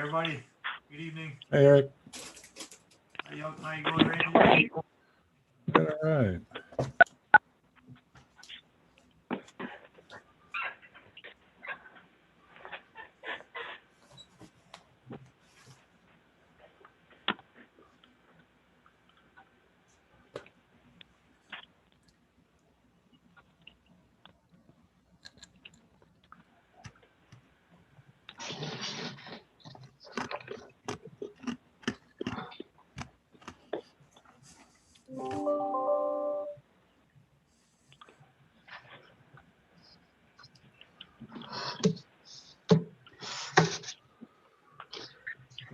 everybody. Good evening. Hey, Eric. How you going, Randy? All right.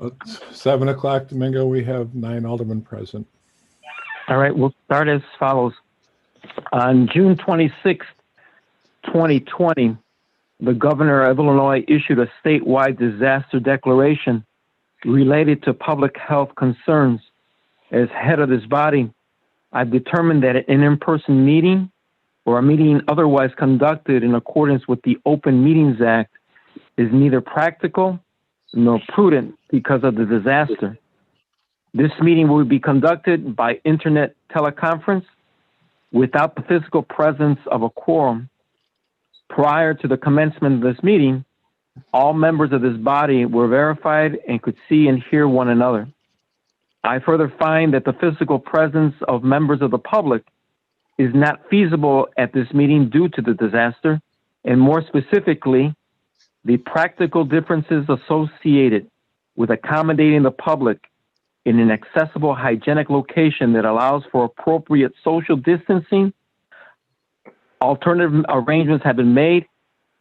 It's 7 o'clock, Domingo. We have 9 aldermen present. All right, we'll start as follows. On June 26, 2020, the governor of Illinois issued a statewide disaster declaration related to public health concerns. As head of this body, I've determined that an in-person meeting or a meeting otherwise conducted in accordance with the Open Meetings Act is neither practical nor prudent because of the disaster. This meeting will be conducted by internet teleconference without the physical presence of a quorum. Prior to the commencement of this meeting, all members of this body were verified and could see and hear one another. I further find that the physical presence of members of the public is not feasible at this meeting due to the disaster, and more specifically, the practical differences associated with accommodating the public in an accessible, hygienic location that allows for appropriate social distancing. Alternative arrangements have been made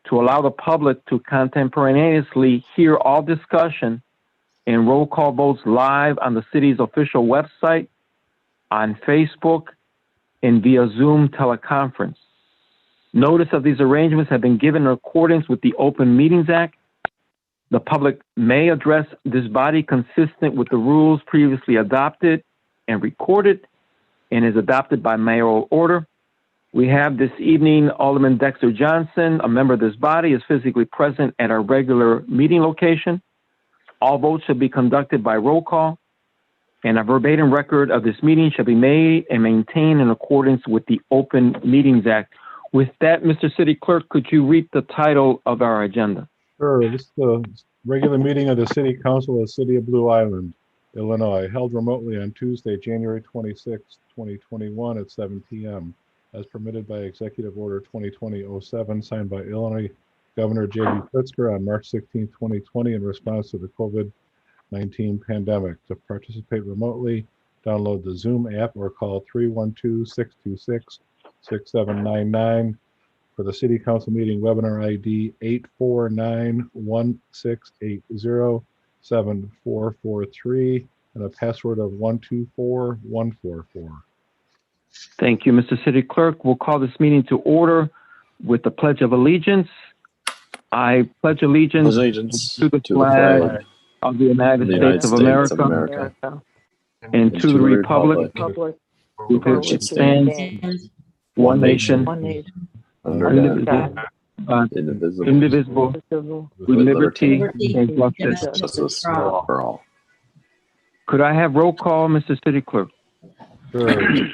to allow the public to contemporaneously hear all discussion and roll call votes live on the city's official website, on Facebook, and via Zoom teleconference. Notice of these arrangements have been given in accordance with the Open Meetings Act. The public may address this body consistent with the rules previously adopted and recorded and is adopted by mayoral order. We have this evening Alderman Dexter Johnson, a member of this body, is physically present at our regular meeting location. All votes shall be conducted by roll call, and a verbatim record of this meeting shall be made and maintained in accordance with the Open Meetings Act. With that, Mr. City Clerk, could you read the title of our agenda? Sure. This is the regular meeting of the City Council of the City of Blue Island, Illinois, held remotely on Tuesday, January 26, 2021 at 7 p.m. as permitted by Executive Order 2020-07, signed by Illinois Governor J.B. Pritzker on March 16, 2020 in response to the COVID-19 pandemic. To participate remotely, download the Zoom app or call 312-626-6799 for the City Council meeting webinar ID 849-1680-7443 and a password of 124144. Thank you, Mr. City Clerk. We'll call this meeting to order with the Pledge of Allegiance. I pledge allegiance to the flag of the United States of America and to the republic with which it stands, one nation, indivisible, with liberty and justice for all. Could I have roll call, Mr. City Clerk? Sure.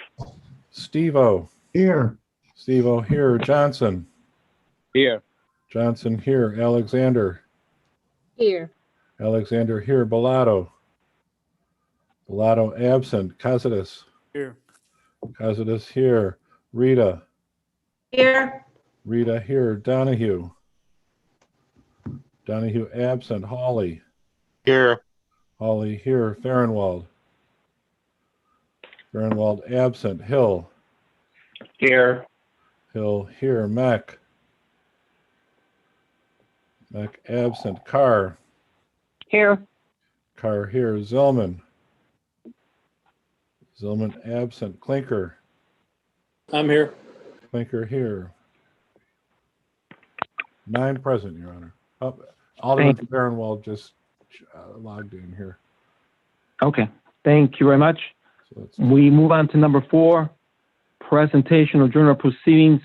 Steve-O. Here. Steve-O here. Johnson. Here. Johnson here. Alexander. Here. Alexander here. Bellato. Bellato absent. Casidas. Here. Casidas here. Rita. Here. Rita here. Donahue. Donahue absent. Hawley. Here. Hawley here. Farnwald. Farnwald absent. Hill. Here. Hill here. Mack. Mack absent. Carr. Here. Carr here. Zillman. Zillman absent. Clinker. I'm here. Clinker here. 9 present, Your Honor. Oh, Alderman Farnwald just logged in here. Okay, thank you very much. So We move on to number 4, presentation of journal proceedings.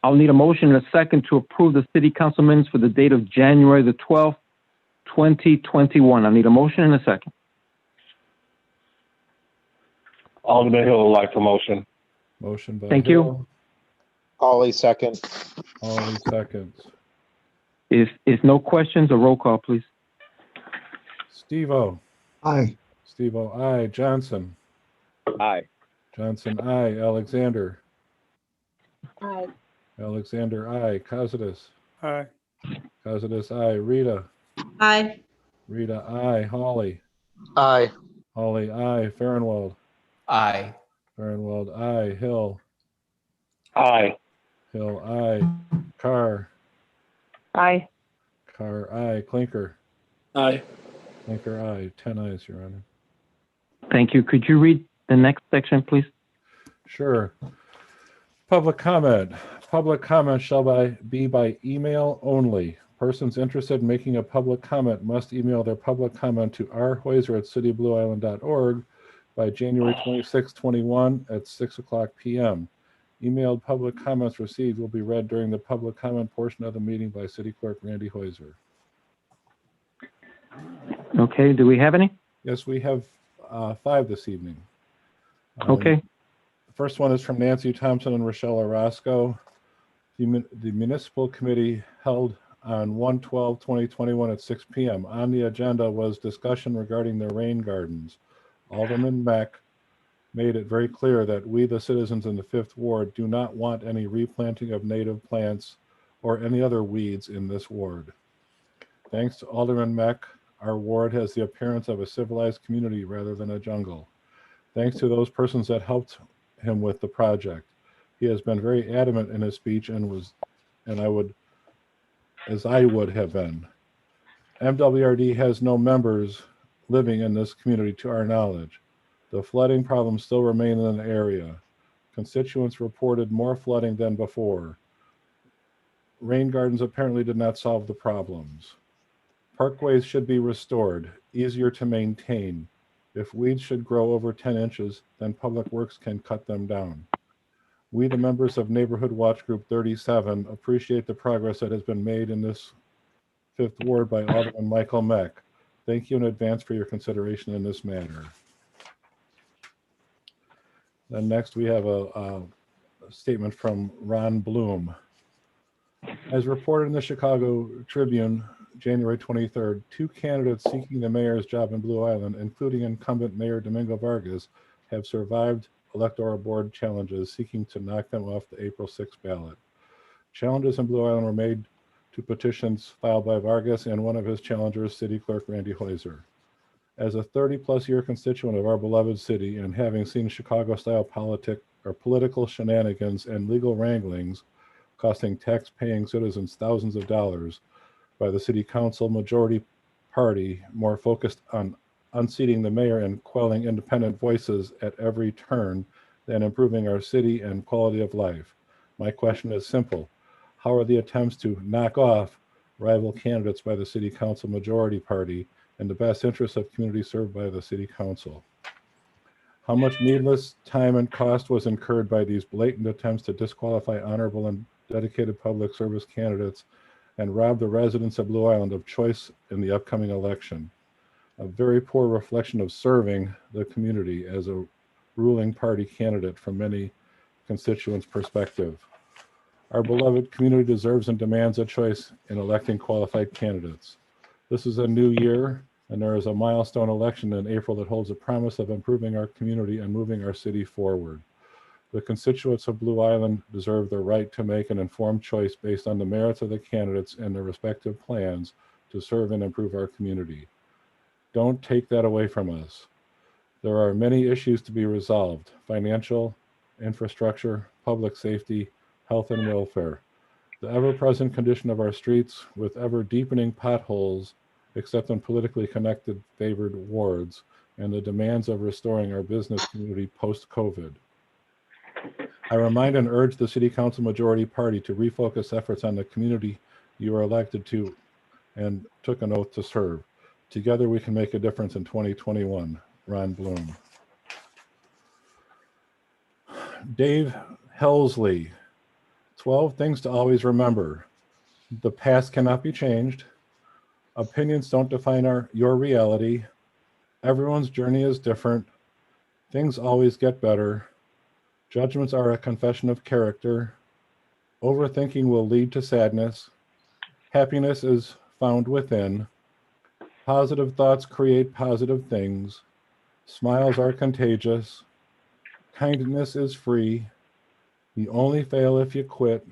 I'll need a motion and a second to approve the city council minutes for the date of January the 12th, 2021. I need a motion and a second. Alderman Hill would like a motion. Motion by Thank you. Hill. Ollie second. Ollie seconds. If no questions, a roll call, please. Steve-O. Aye. Steve-O, aye. Johnson. Aye. Johnson, aye. Alexander. Aye. Alexander, aye. Costas. Aye. Costas, aye. Rita. Aye. Rita, aye. Holly. Aye. Holly, aye. Farnwell. Aye. Farnwell, aye. Hill. Aye. Hill, aye. Carr. Aye. Carr, aye. Clinker. Aye. Clinker, aye. 10 ayes, Your Honor. Thank you. Could you read the next section, please? Sure. Public comment. Public comment shall be by email only. Persons interested in making a public comment must email their public comment to rhoiser@cityblueisland.org by January 26, 21 at 6:00 p.m. Emailed public comments received will be read during the public comment portion of the meeting by City Clerk Randy Hoiser. Okay, do we have any? Yes, we have 5 this evening. Okay. The first one is from Nancy Thompson and Rochelle Orozco. The municipal committee held on 1/12/2021 at 6 p.m. On the agenda was discussion regarding the rain gardens. Alderman Mack made it very clear that we, the citizens in the 5th Ward, do not want any replanting of native plants or any other weeds in this ward. Thanks to Alderman Mack, our ward has the appearance of a civilized community rather than a jungle. Thanks to those persons that helped him with the project. He has been very adamant in his speech as I would have been. MWRD has no members living in this community to our knowledge. The flooding problems still remain in the area. Constituents reported more flooding than before. Rain gardens apparently did not solve the problems. Parkways should be restored, easier to maintain. If weeds should grow over 10 inches, then Public Works can cut them down. We, the members of Neighborhood Watch Group 37, appreciate the progress that has been made in this 5th Ward by Alderman Michael Meck. Thank you in advance for your consideration in this matter. Then next we have a statement from Ron Bloom. As reported in the Chicago Tribune, January 23rd, 2 candidates seeking the mayor's job in Blue Island, including incumbent Mayor Domingo Vargas, have survived electoral board challenges seeking to knock them off the April 6th ballot. Challenges in Blue Island were made to petitions filed by Vargas and one of his challengers, City Clerk Randy Hoiser. As a 30-plus year constituent of our beloved city and having seen Chicago-style political shenanigans and legal wranglings costing tax-paying citizens thousands of dollars by the city council majority party more focused on unseating the mayor and quelling independent voices at every turn than improving our city and quality of life. My question is simple. How are the attempts to knock off rival candidates by the city council majority party in the best interest of communities served by the city council? How much needless time and cost was incurred by these blatant attempts to disqualify honorable and dedicated public service candidates and rob the residents of Blue Island of choice in the upcoming election? A very poor reflection of serving the community as a ruling party candidate from many constituents' perspective. Our beloved community deserves and demands a choice in electing qualified candidates. This is a new year, and there is a milestone election in April that holds a promise of improving our community and moving our city forward. The constituents of Blue Island deserve the right to make an informed choice based on the merits of the candidates and their respective plans to serve and improve our community. Don't take that away from us. There are many issues to be resolved: financial, infrastructure, public safety, health and welfare. The ever-present condition of our streets with ever-deepening potholes, except in politically connected favored wards, and the demands of restoring our business community post-COVID. I remind and urge the City Council majority party to refocus efforts on the community you are elected to and took an oath to serve. Together we can make a difference in 2021. Ron Bloom. Dave Helsley. 12 things to always remember. The past cannot be changed. Opinions don't define your reality. Everyone's journey is different. Things always get better. Judgments are a confession of character. Overthinking will lead to sadness. Happiness is found within. Positive thoughts create positive things. Smiles are contagious. Kindness is free. You only fail if you quit.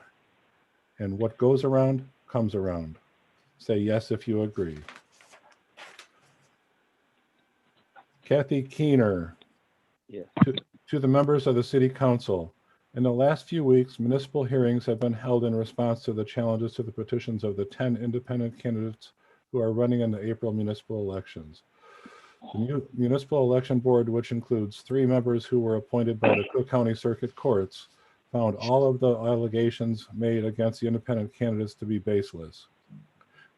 And what goes around comes around. Say yes if you agree. Kathy Keener. Yes. To the members of the City Council. In the last few weeks, municipal hearings have been held in response to the challenges to the petitions of the 10 independent candidates who are running in the April municipal elections. The Municipal Election Board, which includes 3 members who were appointed by the Cook County Circuit Courts, found all of the allegations made against the independent candidates to be baseless.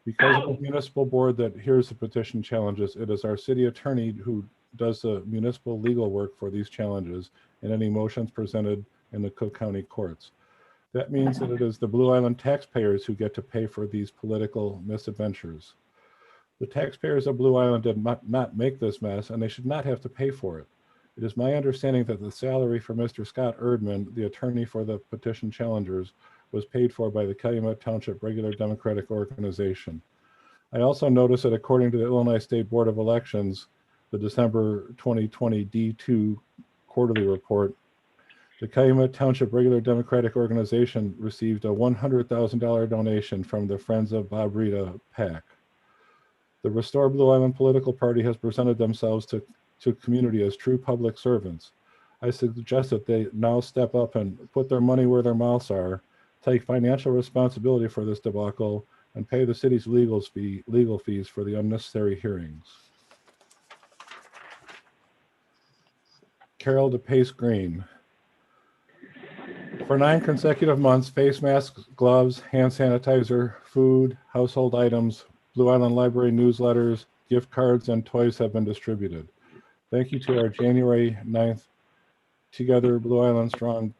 Because of the municipal board that hears the petition challenges, it is our city attorney who does the municipal legal work for these challenges and any motions presented in the Cook County courts. That means that it is the Blue Island taxpayers who get to pay for these political misadventures. The taxpayers of Blue Island did not make this mess, and they should not have to pay for it. It is my understanding that the salary for Mr. Scott Erdman, the attorney for the petition challengers, was paid for by the Calumet Township Regular Democratic Organization. I also noticed that according to the Illinois State Board of Elections, the December 2020 D2 quarterly report, the Calumet Township Regular Democratic Organization received a $100,000 donation from the Friends of Bob Rita PAC. The Restore Blue Island political party has presented themselves to community as true public servants. I suggest that they now step up and put their money where their mouths are, take financial responsibility for this debacle, and pay the city's legal fees for the unnecessary hearings. Carol DePace Green. For 9 consecutive months, face masks, gloves, hand sanitizer, food, household items, Blue Island Library newsletters, gift cards, and toys have been distributed. Thank you to our January 9th Together Blue Island Strong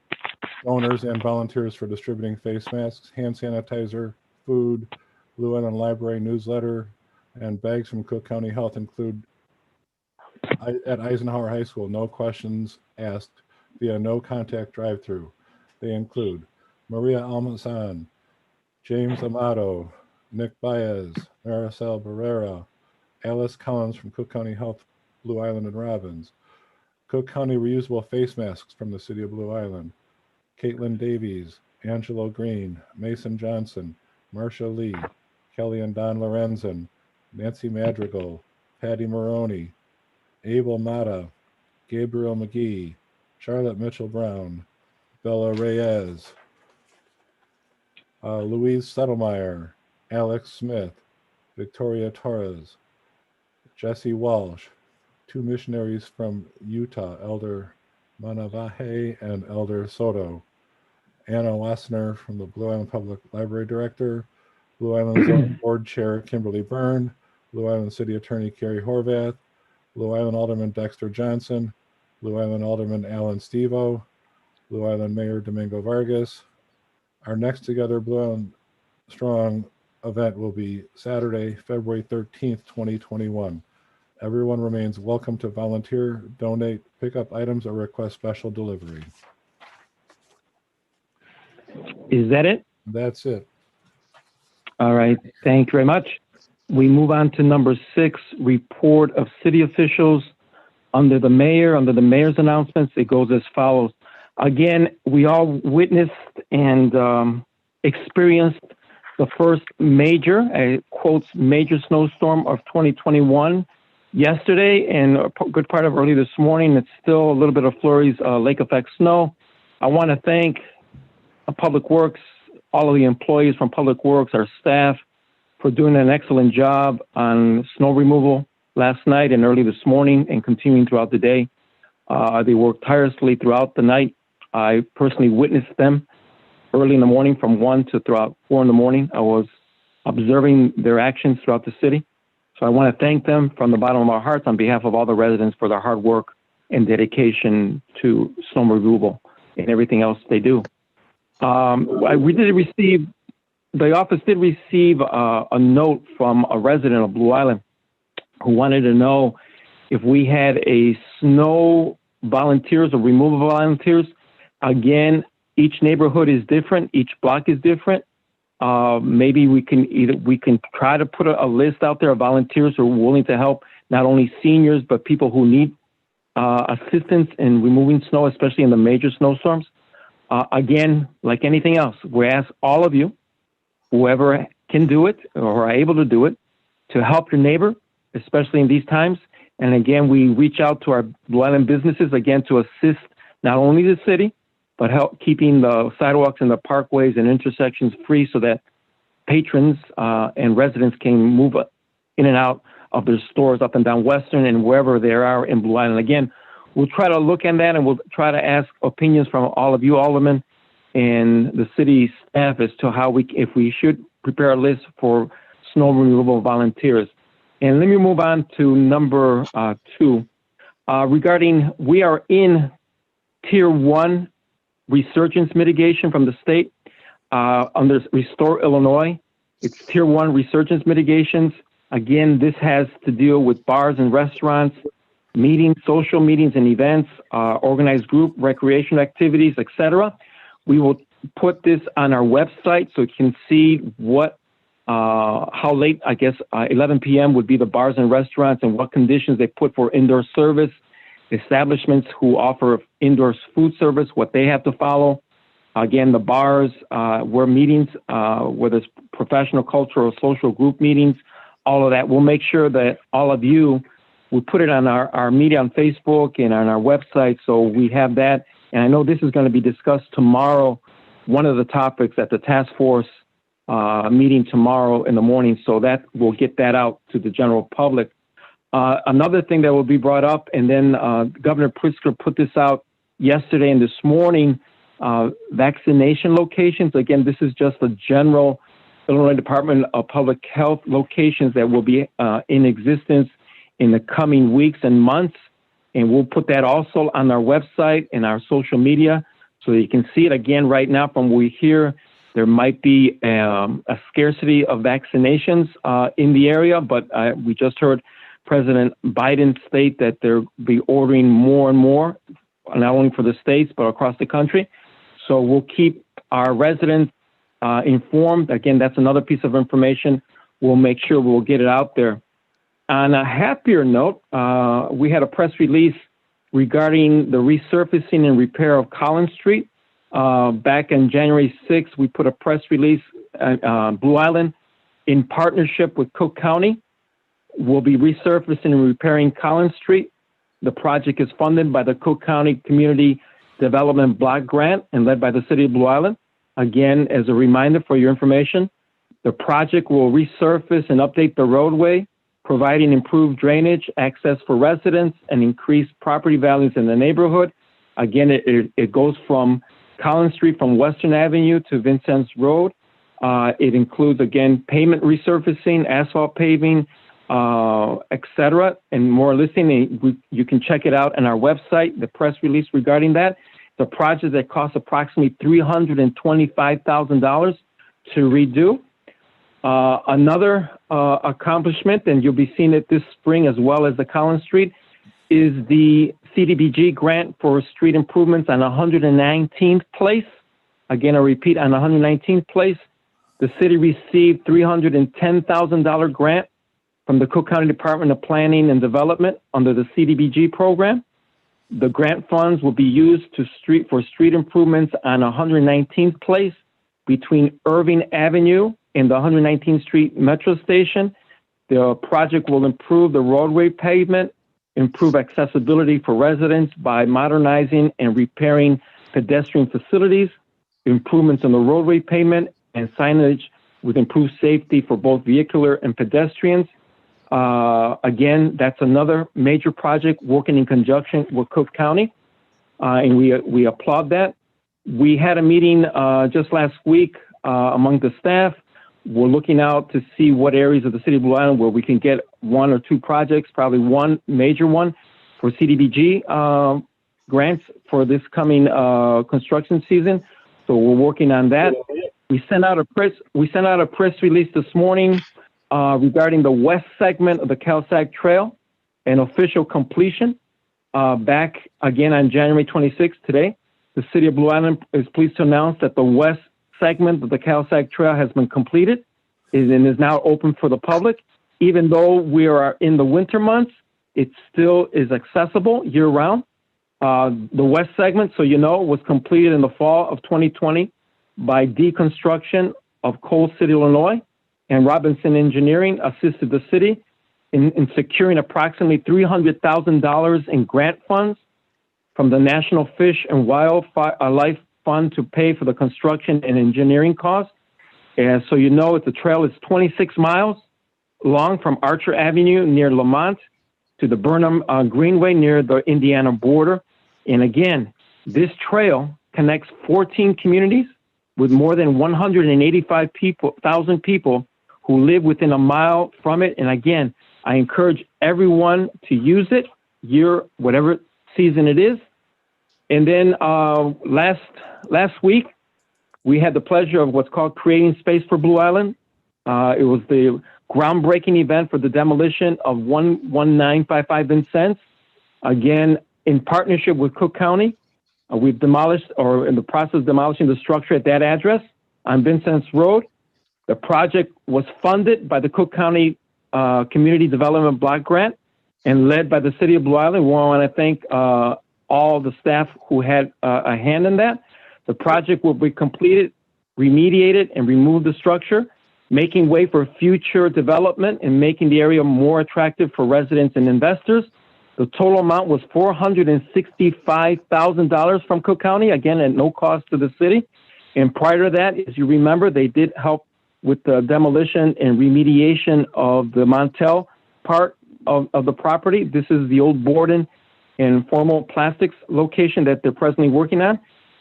donors and volunteers for distributing face masks, hand sanitizer, food, Blue Island Library newsletter, and bags from Cook County Health include at Eisenhower High School, no questions asked via no contact drive-through. They include Maria Almazan, James Amato, Nick Baez, Maricel Barrera, Alice Collins from Cook County Health, Blue Island and Robbins, Cook County reusable face masks from the City of Blue Island, Caitlin Davies, Angelo Green, Mason Johnson, Marcia Lee, Kelly and Don Lorenzen, Nancy Madrigal, Patty Maroney, Abel Mata, Gabriel McGee, Charlotte Mitchell Brown, Bella Reyes, Louise Settlemeyer, Alex Smith, Victoria Torres, Jesse Walsh, 2 missionaries from Utah, Elder Manavahe and Elder Soto, Anna Wassner from the Blue Island Public Library Director, Blue Island Zoning Board Chair Kimberly Byrne, Blue Island City Attorney Carrie Horvath, Blue Island Alderman Dexter Johnson, Blue Island Alderman Alan Stevo, Blue Island Mayor Domingo Vargas. Our next Together Blue Island Strong event will be Saturday, February 13th, 2021. Everyone remains welcome to volunteer, donate, pick up items, or request special delivery. Is that it? That's it. All right. Thank you very much. We move on to number 6, report of city officials. Under the mayor's announcements, it goes as follows. Again, we all witnessed and experienced the first major, quotes, major snowstorm of 2021 yesterday and a good part of early this morning. It's still a little bit of flurries, lake effect snow. I want to thank Public Works, all of the employees from Public Works, our staff, for doing an excellent job on snow removal last night and early this morning and continuing throughout the day. They worked tirelessly throughout the night. I personally witnessed them early in the morning from 1 to throughout 4 in the morning. I was observing their actions throughout the city. So I want to thank them from the bottom of our hearts on behalf of all the residents for their hard work and dedication to snow removal and everything else they do. We did receive the office did receive a note from a resident of Blue Island who wanted to know if we had a snow volunteers or removal volunteers. Again, each neighborhood is different. Each block is different. Maybe we can try to put a list out there of volunteers who are willing to help not only seniors, but people who need assistance in removing snow, especially in the major snowstorms. Again, like anything else, we ask all of you, whoever can do it or are able to do it, to help your neighbor, especially in these times. And again, we reach out to our Blue Island businesses, again, to assist not only the city, but help keeping the sidewalks and the parkways and intersections free so that patrons and residents can move in and out of their stores up and down Western and wherever they are in Blue Island. Again, we'll try to look at that, and we'll try to ask opinions from all of you aldermen and the city staff as to how if we should prepare a list for snow removal volunteers. And let me move on to number 2. Regarding, we are in Tier 1 resurgence mitigation from the state under Restore Illinois. It's Tier 1 resurgence mitigations. Again, this has to deal with bars and restaurants, meetings, social meetings and events, organized group, recreation activities, etc. We will put this on our website so you can see what, how late, 11 p.m. would be the bars and restaurants and what conditions they put for indoor service, establishments who offer indoor food service, what they have to follow. Again, the bars, where meetings, whether it's professional, cultural, social group meetings, all of that. We'll make sure that all of you, we put it on our media on Facebook and on our website, so we have that. And I know this is going to be discussed tomorrow, one of the topics at the task force meeting tomorrow in the morning, so that we'll get that out to the general public. Another thing that will be brought up, and then Governor Pritzker put this out yesterday and this morning, vaccination locations. Again, this is just a general Illinois Department of Public Health locations that will be in existence in the coming weeks and months. And we'll put that also on our website and our social media so you can see it. Again, right now from what we hear, there might be a scarcity of vaccinations in the area, but we just heard President Biden state that they'll be ordering more and more, not only for the states, but across the country. So we'll keep our residents informed. Again, that's another piece of information. We'll make sure we'll get it out there. On a happier note, we had a press release regarding the resurfacing and repair of Collins Street. Back on January 6th, we put a press release Blue Island in partnership with Cook County. We'll be resurfacing and repairing Collins Street. The project is funded by the Cook County Community Development Block Grant and led by the City of Blue Island. Again, as a reminder for your information, the project will resurface and update the roadway, providing improved drainage, access for residents, and increased property values in the neighborhood. Again, it goes from Collins Street from Western Avenue to Vincennes Road. It includes, again, pavement resurfacing, asphalt paving, etc., and more listing. You can check it out on our website, the press release regarding that. The project that costs approximately $325,000 to redo. Another accomplishment, and you'll be seeing it this spring as well as the Collins Street, is the Cdbg grant for street improvements on 119th Place. Again, I repeat, on 119th Place, the city received $310,000 grant from the Cook County Department of Planning and Development under the Cdbg program. The grant funds will be used for street improvements on 119th Place between Irving Avenue and the 119th Street Metro Station. The project will improve the roadway pavement, improve accessibility for residents by modernizing and repairing pedestrian facilities, improvements in the roadway pavement, and signage with improved safety for both vehicular and pedestrians. Again, that's another major project working in conjunction with Cook County, and we applaud that. We had a meeting just last week among the staff. We're looking out to see what areas of the city of Blue Island where we can get 1 or 2 projects, probably one major one for Cdbg grants for this coming construction season. So we're working on that. We sent out a press release this morning regarding the west segment of the CalSAC Trail and official completion. Back again on January 26th today, the City of Blue Island is pleased to announce that the west segment of the CalSAC Trail has been completed and is now open for the public. Even though we are in the winter months, it still is accessible year-round. The west segment, so you know, was completed in the fall of 2020 by deconstruction of Coal City, Illinois, and Robinson Engineering assisted the city in securing approximately $300,000 in grant funds from the National Fish and Wildlife Fund to pay for the construction and engineering costs. And so you know, the trail is 26 miles long from Archer Avenue near Lamont to the Burnham Greenway near the Indiana border. And again, this trail connects 14 communities with more than 185,000 people who live within a mile from it. And again, I encourage everyone to use it whatever season it is. And then last week, we had the pleasure of what's called Creating Space for Blue Island. It was the groundbreaking event for the demolition of 11955 Vincennes. Again, in partnership with Cook County, we've demolished or in the process of demolishing the structure at that address on Vincennes Road. The project was funded by the Cook County Community Development Block Grant and led by the City of Blue Island. We want to thank all the staff who had a hand in that. The project will be completed, remediated, and remove the structure, making way for future development and making the area more attractive for residents and investors. The total amount was $465,000 from Cook County, again, at no cost to the city. And prior to that, as you remember, they did help with the demolition and remediation of the Montel part of the property. This is the old Borden and Formal Plastics location that they're presently working on.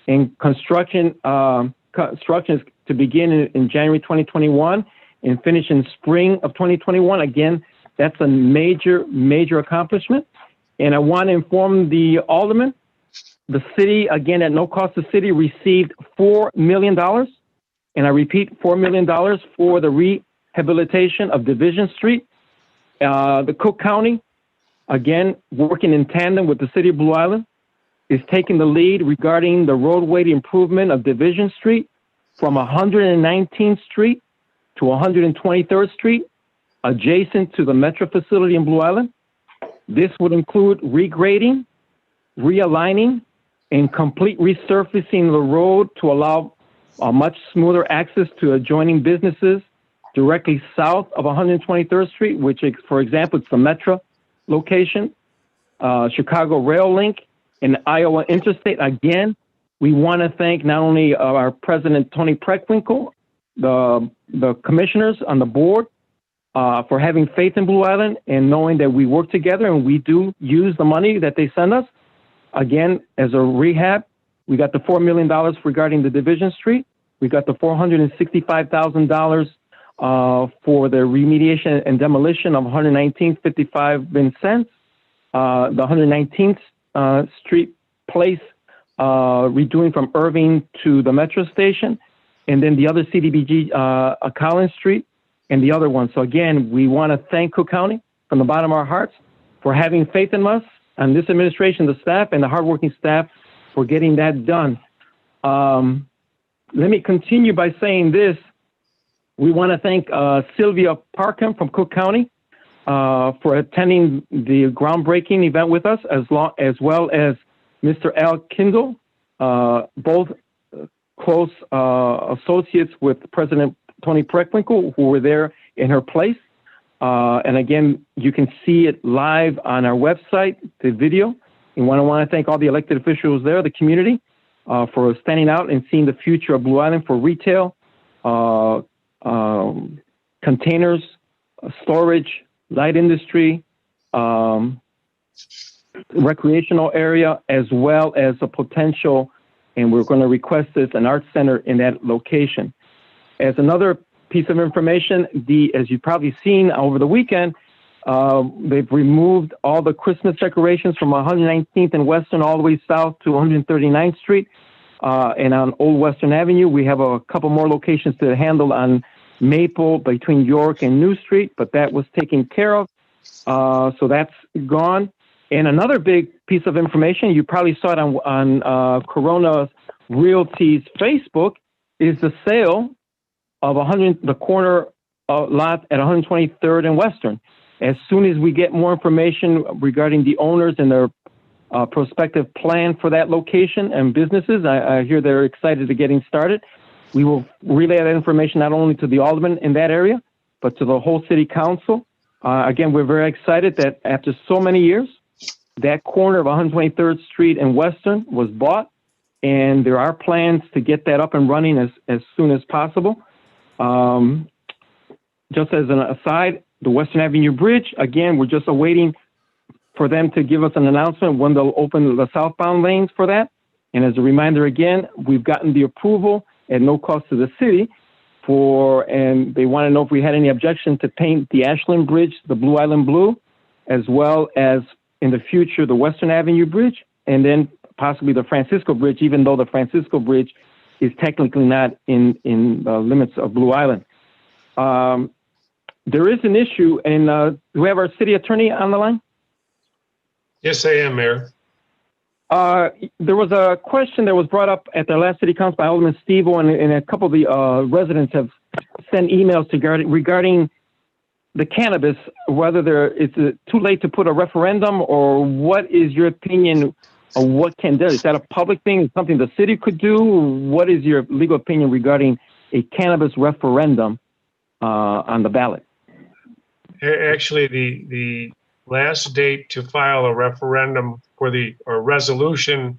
And construction is to begin in January 2021 and finish in spring of 2021. Again, that's a major, major accomplishment. And I want to inform the alderman, the city, again, at no cost to the city, received $4 million. And I repeat, $4 million for the rehabilitation of Division Street. The Cook County, again, working in tandem with the City of Blue Island, is taking the lead regarding the roadway improvement of Division Street from 119th Street to 123rd Street, adjacent to the Metro facility in Blue Island. This would include regrading, realigning, and complete resurfacing the road to allow a much smoother access to adjoining businesses directly south of 123rd Street, which, for example, it's the Metro location, Chicago Rail Link, and Iowa Interstate. Again, we want to thank not only our President, Tony Preckwinkle, the commissioners on the board, for having faith in Blue Island and knowing that we work together and we do use the money that they send us. Again, as a rehab, we got the $4 million regarding the Division Street. We got the $465,000 for the remediation and demolition of 11955 Vincennes, the 119th Street Place, redoing from Irving to the Metro Station, and then the other Cdbg, Collins Street, and the other one. So again, we want to thank Cook County from the bottom of our hearts for having faith in us and this administration, the staff, and the hardworking staff for getting that done. Let me continue by saying this. We want to thank Sylvia Parkham from Cook County for attending the groundbreaking event with us, as well as Mr. Al Kindle, both close associates with President Tony Preckwinkle, who were there in her place. And again, you can see it live on our website, the video. And I want to thank all the elected officials there, the community, for standing out and seeing the future of Blue Island for retail, containers, storage, light industry, recreational area, as well as a potential, and we're going to request this, an art center in that location. As another piece of information, as you've probably seen over the weekend, they've removed all the Christmas decorations from 119th and Western all the way south to 139th Street. And on Old Western Avenue, we have a couple more locations to handle on Maple between York and New Street, but that was taken care of. So that's gone. And another big piece of information, you probably saw it on Corona Realty's Facebook, is the sale of the corner lot at 123rd and Western. As soon as we get more information regarding the owners and their prospective plan for that location and businesses, I hear they're excited to getting started. We will relay that information not only to the aldermen in that area, but to the whole city council. Again, we're very excited that after so many years, that corner of 123rd Street and Western was bought, and there are plans to get that up and running as soon as possible. Just as an aside, the Western Avenue Bridge, again, we're just awaiting for them to give us an announcement when they'll open the southbound lanes for that. And as a reminder, again, we've gotten the approval at no cost to the city and they want to know if we had any objection to paint the Ashland Bridge, the Blue Island blue, as well as in the future, the Western Avenue Bridge, and then possibly the Francisco Bridge, even though the Francisco Bridge is technically not in the limits of Blue Island. There is an issue, and do we have our city attorney on the line? Yes, I am, Mayor. There was a question that was brought up at the last city council by Alderman Stevo, and a couple of the residents have sent emails regarding the cannabis, whether it's too late to put a referendum, or what is your opinion of what can do? Is that a public thing? Is something the city could do? What is your legal opinion regarding a cannabis referendum on the ballot? Actually, the last date to file a referendum or resolution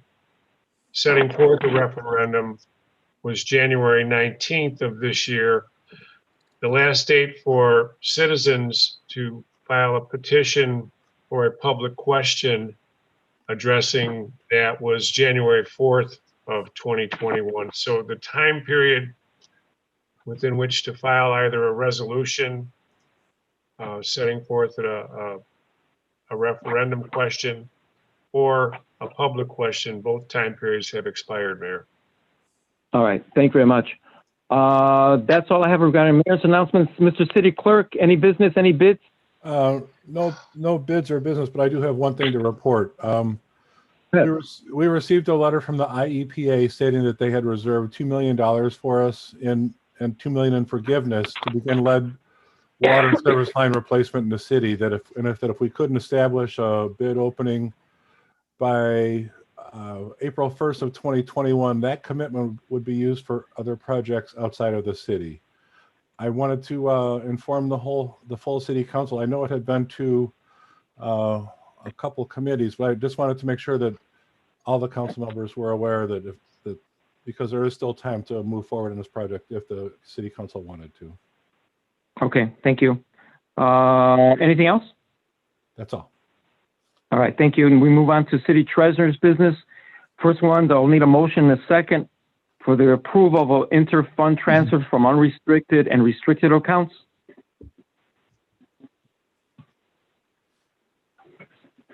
setting forth the referendum was January 19th of this year. The last date for citizens to file a petition or a public question addressing that was January 4th of 2021. So the time period within which to file either a resolution setting forth a referendum question or a public question, both time periods have expired, Mayor. All right, thank you very much. That's all I have regarding mayor's announcements. Mr. City Clerk, any business, any bids? No bids or business, but I do have one thing to report. We received a letter from the IEPA stating that they had reserved $2 million for us and $2 million in forgiveness to begin lead water service line replacement in the city. That if we couldn't establish a bid opening by April 1st of 2021, that commitment would be used for other projects outside of the city. I wanted to inform the full city council. I know it had been to a couple committees, but I just wanted to make sure that all the council members were aware that because there is still time to move forward in this project if the city council wanted to. Okay, thank you. Anything else? That's all. All right, thank you. And we move on to city treasurer's business. First one, I'll need a motion and a second for the approval of inter-fund transfers from unrestricted and restricted accounts.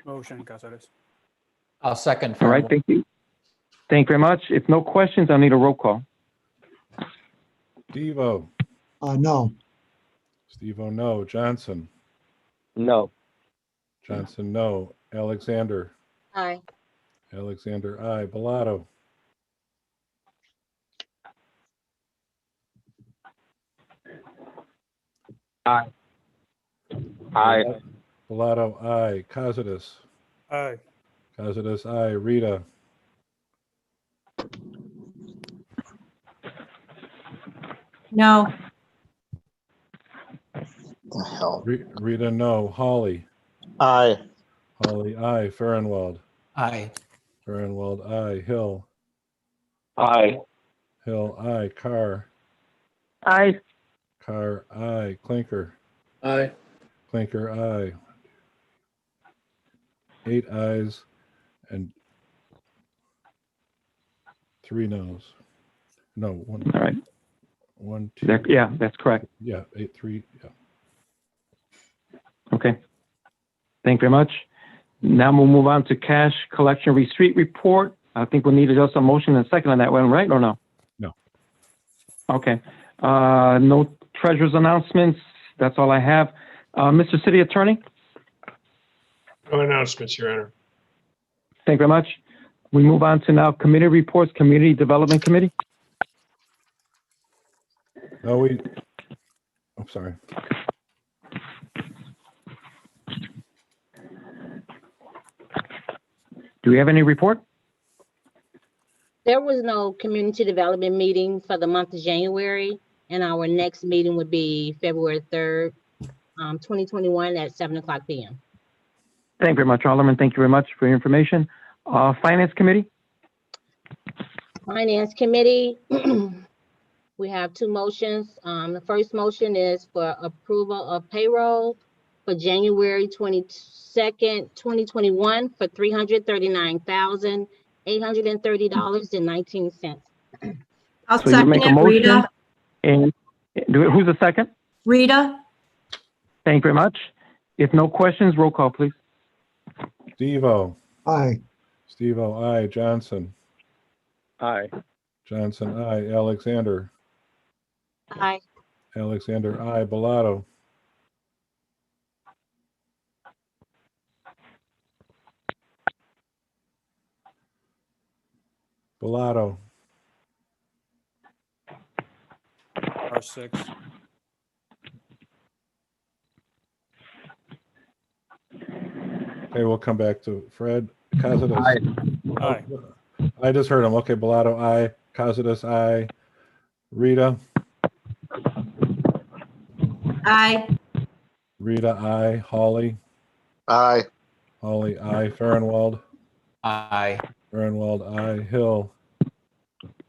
Motion, Casares. I'll second. All right, thank you. Thank you very much. If no questions, I'll need a roll call. Steve-O. No. Steve-O, no. Johnson. No. Johnson, no. Alexander. Aye. Alexander, aye. Bellato. Aye. Aye. Bellato, aye. Costas. Aye. Costas, aye. Rita. No. The hell. Rita, no. Holly. Aye. Holly, aye. Farnwell. Aye. Farnwell, aye. Hill. Aye. Hill, aye. Carr. Aye. Carr, aye. Clinker. Aye. Clinker, aye. 8 ayes and 3 noes. No, one. All right. 1, 2. Yeah, that's correct. Yeah, 8, 3. Yeah. Okay. Thank you very much. Now we'll move on to cash collection receipt report. I think we need just a motion and second on that one, right, or no? No. Okay. No treasurer's announcements. That's all I have. Mr. City Attorney, No announcements, Your Honor. thank you very much. We move on to now committee reports, Community Development Committee. No, I'm sorry. Do we have any report? There was no community development meeting for the month of January, and our next meeting would be February 3rd, 2021 at 7:00 p.m. Thank you very much, Alderman. Thank you very much for your information. Finance Committee? Finance Committee, we have two motions. The first motion is for approval of payroll for January 22nd, 2021 for $339,830.19. I'll So you second make a it, motion, Rita. and who's the second? Rita? Thank you very much. If no questions, roll call, please. Steve-O. Aye. Steve-O, aye. Johnson. Aye. Johnson, aye. Alexander. Aye. Alexander, aye. Bellato. Bellato. R6. Okay, we'll come back to Fred. Costas. Aye. I just heard him. Okay, Bellato, aye. Costas, aye. Rita. Aye. Rita, aye. Hawley. Aye. Hawley, aye. Farnwald. Aye. Farnwald, aye. Hill.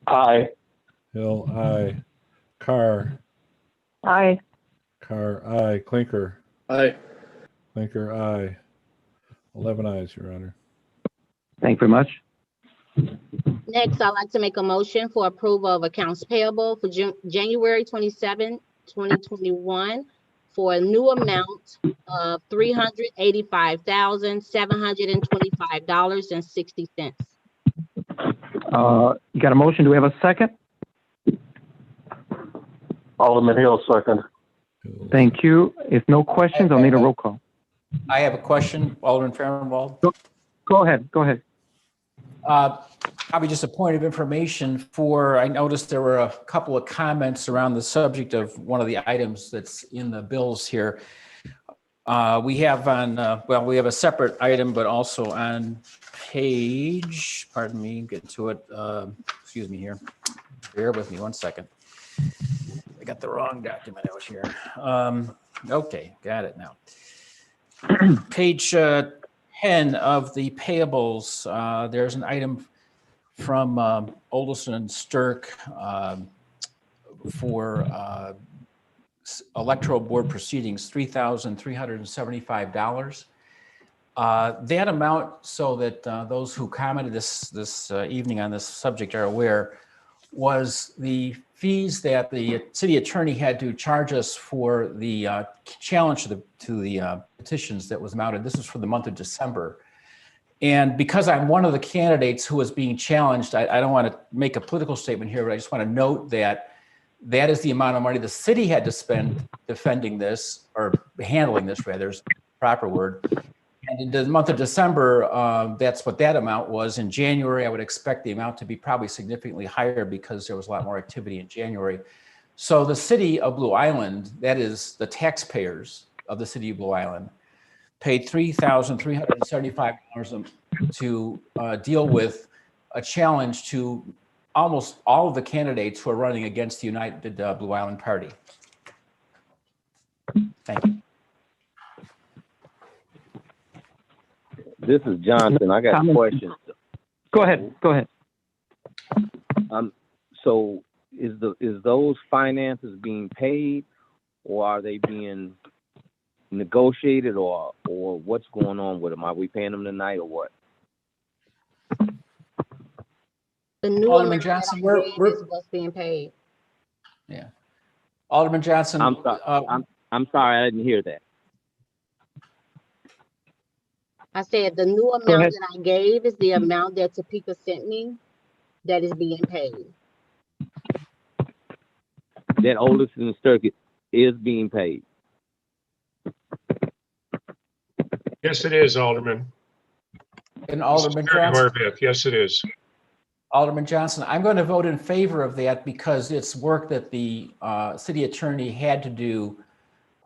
Aye. Hill, aye. Carr. Aye. Carr, aye. Clinker. Aye. Clinker, aye. 11 ayes, Your Honor. Thank you very much. Next, I'd like to make a motion for approval of accounts payable for January 27, 2021 for a new amount of $385,725.60. You got a motion? Do we have a second? Alderman Hill, second. Thank you. If no questions, I'll need a roll call. I have a question, Alderman Farnwald. Go ahead. Go ahead. Probably just a point of information I noticed there were a couple of comments around the subject of one of the items that's in the bills here. We have we have a separate item, but also on page, pardon me, get to it. Excuse me here. Bear with me one second. I got the wrong document out here. Okay, got it now. Page 10 of the payables, there's an item from Olderson and Stirk for electoral board proceedings, $3,375. That amount, so that those who commented this evening on this subject are aware, was the fees that the city attorney had to charge us for the challenge to the petitions that was mounted. This is for the month of December. And because I'm one of the candidates who was being challenged, I don't want to make a political statement here, but I just want to note that that is the amount of money the city had to spend defending this, or handling this, rather, is the proper word. And in the month of December, that's what that amount was. In January, I would expect the amount to be probably significantly higher because there was a lot more activity in January. So the city of Blue Island, that is the taxpayers of the city of Blue Island, paid $3,375 to deal with a challenge to almost all of the candidates who are running against the United Blue Island Party. Thank you. This is Johnson. I got a question. Go ahead. Go ahead. So is those finances being paid, or are they being negotiated, or what's going on with them? Are we paying them tonight, or what? The new Alderman amount Johnson, that I gave is what's being paid. Yeah. Alderman Johnson. I'm sorry, I didn't hear that. I said the new ahead. amount that I gave is the amount that Topeka sent me that is being paid. That Olison Circuit is being paid. Yes, it is, Alderman. And Alderman Mr. Johnson, Horvath, yes, it is. Alderman Johnson, I'm going to vote in favor of that because it's work that the city attorney had to do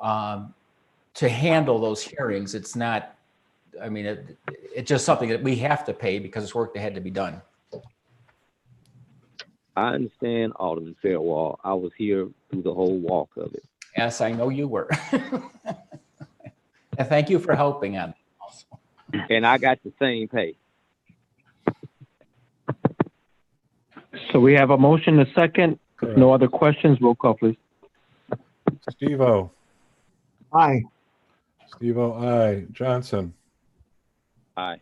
to handle those hearings. It's not, I mean, it's just something that we have to pay because it's work that had to be done. I understand, Alderman Fairwall. I was here through the whole walk of it. Yes, I know you were. And thank you for helping on that also. And I got the same pay. So we have a motion, a second. Correct. No other questions. Roll call, please. Steve-O. Aye. Steve-O, aye. Johnson. Aye.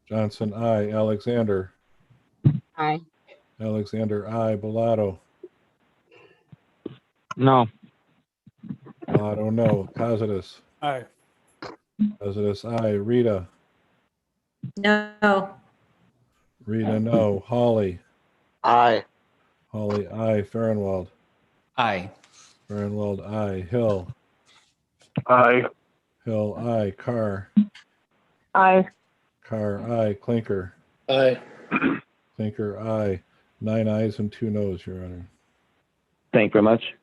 Johnson, aye. Alexander. Aye. Alexander, aye. Bellato. No. Bellato, no. Costas. Aye. Costas, aye. Rita. No. Rita, no. Holly. Aye. Holly, aye. Farnwell. Aye. Farnwell, aye. Hill. Aye. Hill, aye. Carr. Aye. Carr, aye. Clinker. Aye. Clinker, aye. 9 ayes and 2 noes, Your Honor. Thank you very much.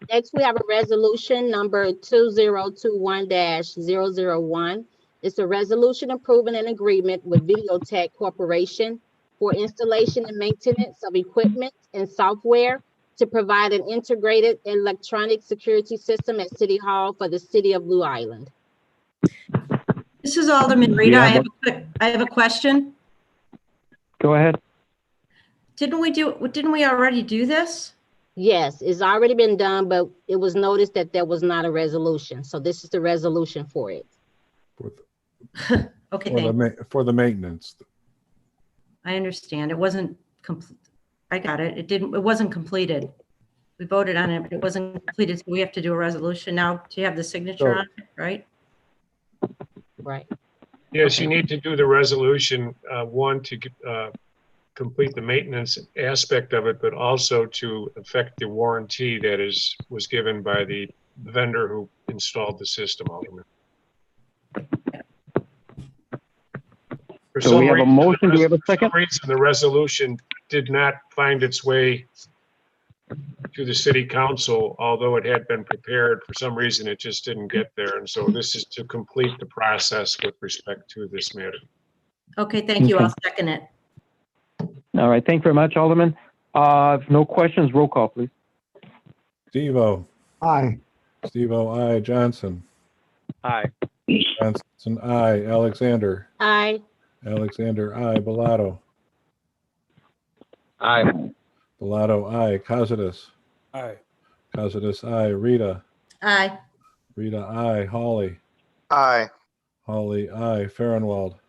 Next, we have a resolution number 2021-001. It's a resolution approving an agreement with Videotech Corporation for installation and maintenance of equipment and software to provide an integrated electronic security system at City Hall for the city of Blue Island. This is Alderman Rita. Yeah. I have a question. Go ahead. Didn't we already do this? Yes, it's already been done, but it was noticed that there was not a resolution. So this is the resolution for it. Okay, thanks. For the maintenance. I understand. It wasn't complete. I got it. It wasn't completed. We voted on it, but it wasn't completed. So we have to do a resolution now to have the signature on it, right? Right. Yes, you need to do the resolution, one, to complete the maintenance aspect of it, but also to affect the warranty that was given by the vendor who installed the system, Alderman. So we have a motion. Do we have a second? For some reason, the resolution did not find its way to the city council, although it had been prepared. For some reason, it just didn't get there. And so this is to complete the process with respect to this matter. Okay, thank you. Okay. I'll second it. All right. Thank you very much, Alderman. If no questions, roll call, please. Steve-O. Aye. Steve-O, aye. Johnson. Aye. Johnson, aye. Alexander. Aye. Alexander, aye. Bellato. Aye. Bellato, aye. Costas. Aye. Costas, aye. Rita. Aye. Rita, aye. Holly. Aye. Holly, aye. Farnwell.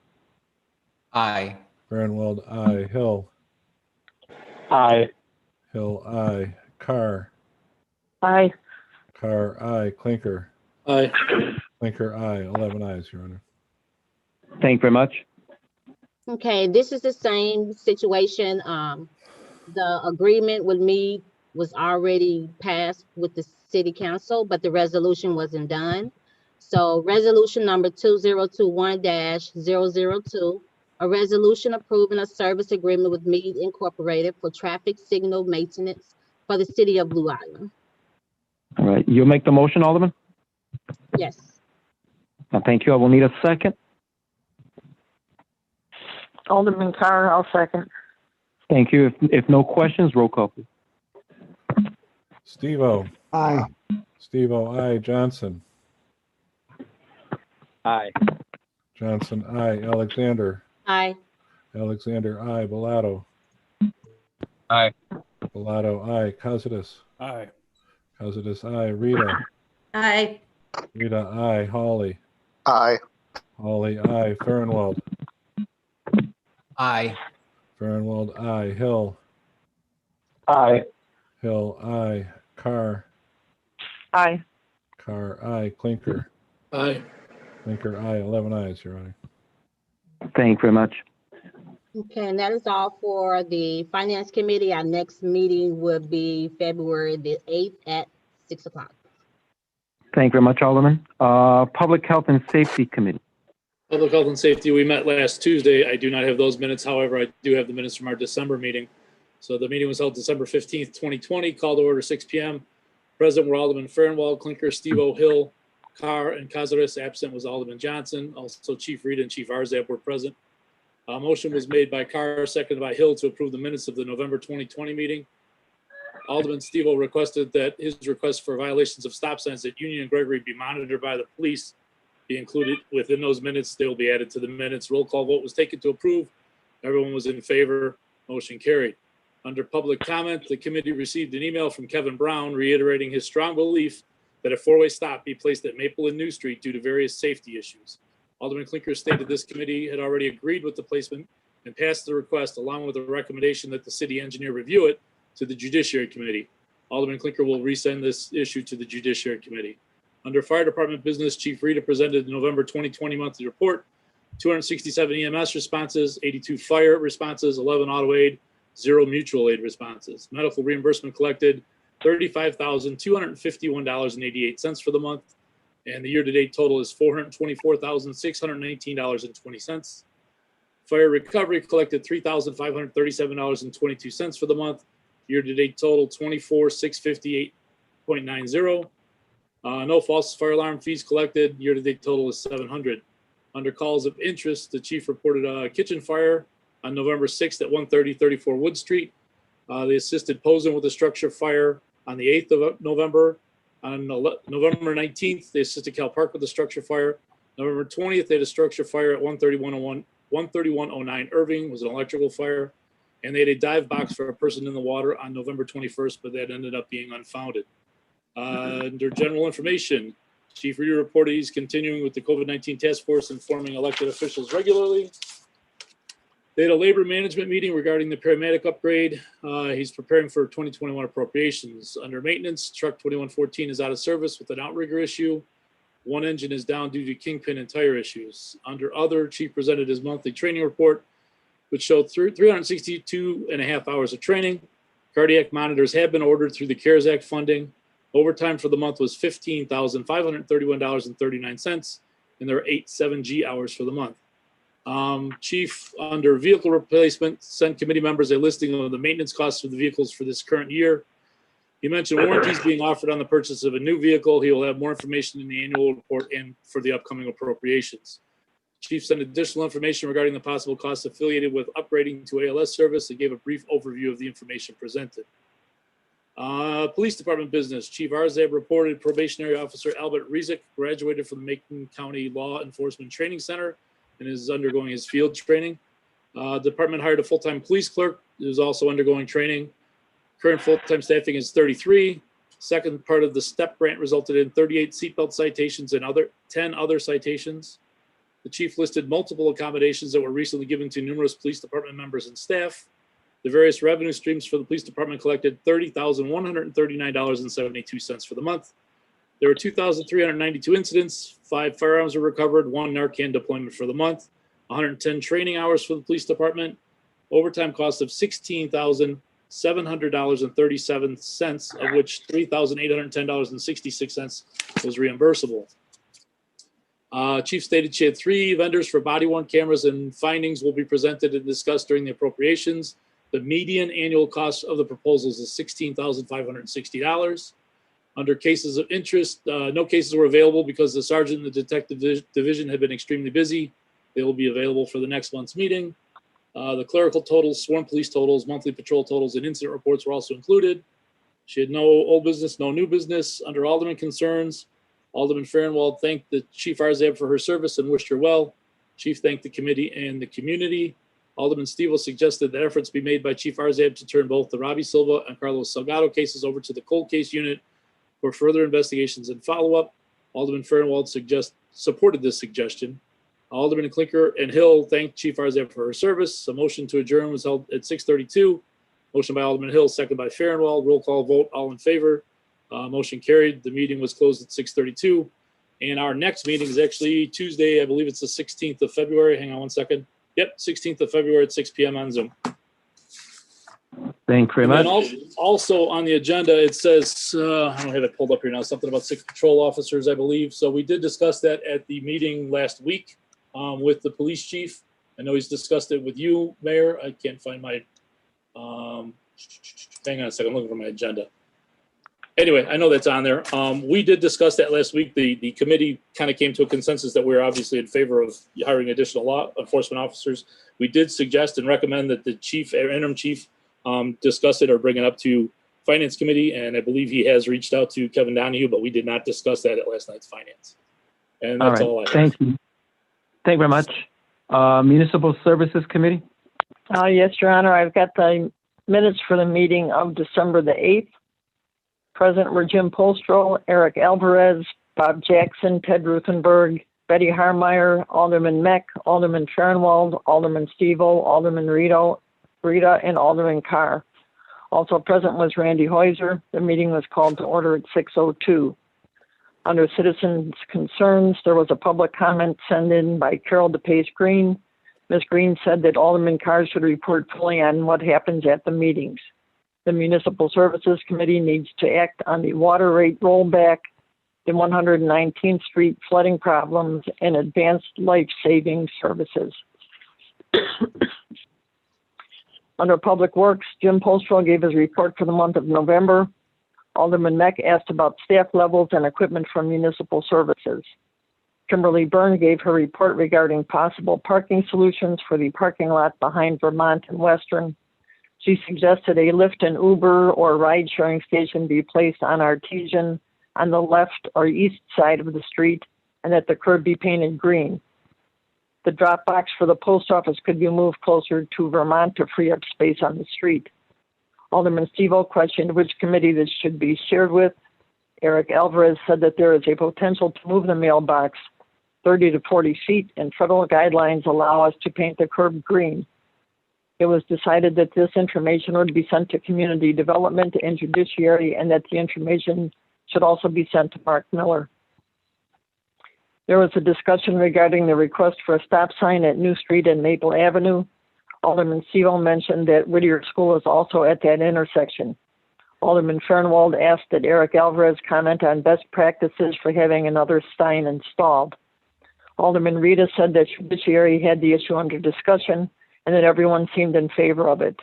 Aye. Farnwell, aye. Hill. Aye. Hill, aye. Carr. Aye. Carr, aye. Clinker. Aye. Clinker, aye. 11 ayes, Your Honor. Thank you very much. Okay, this is the same situation. The agreement with me was already passed with the city council, but the resolution wasn't done. So resolution number 2021-002, a resolution approving a service agreement with Mead Incorporated for traffic signal maintenance for the city of Blue Island. All right. You'll make the motion, Alderman? Yes. Thank you. I will need a second. Alderman Carr, I'll second. Thank you. If no questions, roll call, please. Steve-O. Aye. Steve-O, aye. Johnson. Aye. Johnson, aye. Alexander. Aye. Alexander, aye. Bellato. Aye. Bellato, aye. Costas. Aye. Costas, aye. Rita. Aye. Rita, aye. Holly. Aye. Holly, aye. Farnwell. Aye. Farnwell, aye. Hill. Aye. Hill, aye. Carr, Aye. Carr, aye. Clinker, Aye. Clinker, aye. 11 ayes, Your Honor. Thank you very much. Okay, and that is all for the Finance Committee. Our next meeting will be February the 8th at 6 o'clock. Thank you very much, Alderman. Public Health and Safety Committee. Public Health and Safety, we met last Tuesday. I do not have those minutes. However, I do have the minutes from our December meeting. So the meeting was held December 15th, 2020, called to order 6 p.m. Present were Alderman Farnwell, Clinker, Steve-O, Hill, Carr, and Cazares. Absent was Alderman Johnson. Also Chief Reed and Chief Arzab were present. A motion was made by Carr, seconded by Hill to approve the minutes of the November 2020 meeting. Alderman Steve-O requested that his request for violations of stop signs at Union and Gregory be monitored by the police be included within those minutes. They will be added to the minutes. Roll call vote was taken to approve. Everyone was in favor. Motion carried. Under public comment, the committee received an email from Kevin Brown reiterating his strong belief that a four-way stop be placed at Maple and New Street due to various safety issues. Alderman Clinker stated this committee had already agreed with the placement and passed the request along with a recommendation that the city engineer review it to the Judiciary Committee. Alderman Clinker will resend this issue to the Judiciary Committee. Under Fire Department business, Chief Rita presented the November 2020 monthly report, 267 EMS responses, 82 fire responses, 11 auto aid, 0 mutual aid responses. Medical reimbursement collected $35,251.88 for the month, and the year-to-date total is $424,619.20. Fire recovery collected $3,537.22 for the month. Year-to-date total $24,658.90. No false fire alarm fees collected. Year-to-date total is $700. Under calls of interest, the chief reported a kitchen fire on November 6th at 130-34 Wood Street. They assisted Posen with a structure fire on the 8th of November. On November 19th, they assisted Cal Park with a structure fire. November 20th, they had a structure fire at 13109 Irving, was an electrical fire. And they had a dive box for a person in the water on November 21st, but that ended up being unfounded. Under general information, Chief Reeder reported he's continuing with the COVID-19 task force, informing elected officials regularly. They had a labor management meeting regarding the paramedic upgrade. He's preparing for 2021 appropriations. Under maintenance, truck 2114 is out of service with an outrigger issue. One engine is down due to kingpin and tire issues. Under other, Chief presented his monthly training report, which showed 362 and a half hours of training. Cardiac monitors have been ordered through the CARES Act funding. Overtime for the month was $15,531.39, and there are 8 7G hours for the month. Chief, under vehicle replacement, sent committee members a listing of the maintenance costs of the vehicles for this current year. He mentioned warranties being offered on the purchase of a new vehicle. He will have more information in the annual report and for the upcoming appropriations. Chief sent additional information regarding the possible costs affiliated with upgrading to ALS service and gave a brief overview of the information presented. Police Department business. Chief Arzab reported probationary officer Albert Rezick graduated from the Macon County Law Enforcement Training Center and is undergoing his field training. Department hired a full-time police clerk who is also undergoing training. Current full-time staffing is 33. Second part of the STEP grant resulted in 38 seatbelt citations and 10 other citations. The chief listed multiple accommodations that were recently given to numerous police department members and staff. The various revenue streams for the police department collected $30,139.72 for the month. There were 2,392 incidents, 5 firearms were recovered, 1 Narcan deployment for the month, 110 training hours for the police department, overtime cost of $16,700.37, of which $3,810.66 was reimbursable. Chief stated she had 3 vendors for body-worn cameras, and findings will be presented and discussed during the appropriations. The median annual cost of the proposals is $16,560. Under cases of interest, no cases were available because the sergeant and the detective division had been extremely busy. They will be available for the next month's meeting. The clerical totals, sworn police totals, monthly patrol totals, and incident reports were also included. She had no old business, no new business. Under Alderman concerns, Alderman Farnwell thanked the Chief Arzab for her service and wished her well. Chief thanked the committee and the community. Alderman Steele suggested that efforts be made by Chief Arzab to turn both the Robbie Silva and Carlos Salgado cases over to the cold case unit for further investigations and follow-up. Alderman Farnwell supported this suggestion. Alderman Clinker and Hill thanked Chief Arzab for her service. A motion to adjourn was held at 6:32. Motion by Alderman Hill, second by Farnwell. Roll call vote, all in favor. Motion carried. The meeting was closed at 6:32. And our next meeting is actually Tuesday, I believe it's the 16th of February. Hang on one second. Yep, 16th of February at 6 p.m. on Zoom. Thank you very And much. then also on the agenda, it says, I don't have it pulled up here now, something about 6 patrol officers, I believe. So we did discuss that at the meeting last week with the police chief. I know he's discussed it with you, Mayor. I can't find my, hang on a second, I'm looking for my agenda. Anyway, I know that's on there. We did discuss that last week. The committee kind of came to a consensus that we're obviously in favor of hiring additional law enforcement officers. We did suggest and recommend that the chief or interim chief discuss it or bring it up to finance committee. And I believe he has reached out to Kevin Donahue, but we did not discuss that at last night's finance. And that's all I have. Thank you. Thank you very much. Municipal Services Committee? Yes, Your Honor, I've got the minutes for the meeting of December the 8th. Present were Jim Polstro, Eric Alvarez, Bob Jackson, Ted Ruthenberg, Betty Harmeyer, Alderman Meck, Alderman Fernwald, Alderman Stevo, Alderman Rita, and Alderman Carr. Also present was Randy Heuser. The meeting was called to order at 6:02. Under citizens' concerns, there was a public comment sent in by Carol DePace Green. Ms. Green said that Alderman Carr should report fully on what happens at the meetings. The Municipal Services Committee needs to act on the water rate rollback, the 119th Street flooding problems, and advanced life-saving services. Under Public Works, Jim Polstro gave his report for the month of November. Alderman Meck asked about staff levels and equipment from municipal services. Kimberly Byrne gave her report regarding possible parking solutions for the parking lot behind Vermont and Western. She suggested a Lyft and Uber or ride-sharing station be placed on Artesian on the left or east side of the street and that the curb be painted green. The drop box for the post office could be moved closer to Vermont to free up space on the street. Alderman Stevo questioned which committee this should be shared with. Eric Alvarez said that there is a potential to move the mailbox 30 to 40 feet, and federal guidelines allow us to paint the curb green. It was decided that this information would be sent to Community Development and Judiciary, and that the information should also be sent to Mark Miller. There was a discussion regarding the request for a stop sign at New Street and Maple Avenue. Alderman Stevo mentioned that Whittier School is also at that intersection. Alderman Fernwald asked that Eric Alvarez comment on best practices for having another sign installed. Alderman Rita said that Judiciary had the issue under discussion and that everyone seemed in favor of it.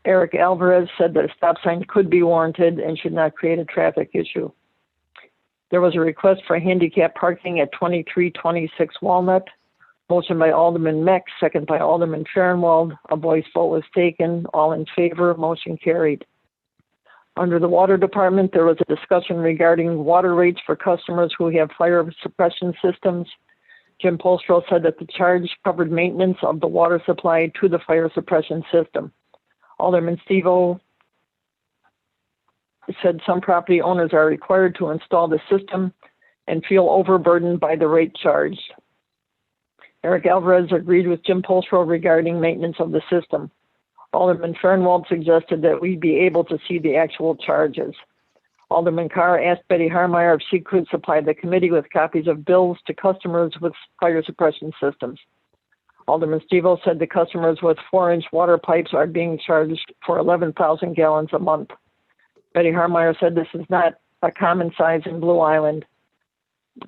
Eric Alvarez said that a stop sign could be warranted and should not create a traffic issue. There was a request for handicap parking at 2326 Walnut. Motion by Alderman Meck, second by Alderman Fernwald. A voice vote was taken. All in favor, motion carried. Under the Water Department, there was a discussion regarding water rates for customers who have fire suppression systems. Jim Polstro said that the charge covered maintenance of the water supply to the fire suppression system. Alderman Stevo said some property owners are required to install the system and feel overburdened by the rate charged. Eric Alvarez agreed with Jim Polstro regarding maintenance of the system. Alderman Fernwald suggested that we be able to see the actual charges. Alderman Carr asked Betty Harmeyer if she could supply the committee with copies of bills to customers with fire suppression systems. Alderman Stevo said the customers with 4-inch water pipes are being charged for 11,000 gallons a month. Betty Harmeyer said this is not a common size in Blue Island,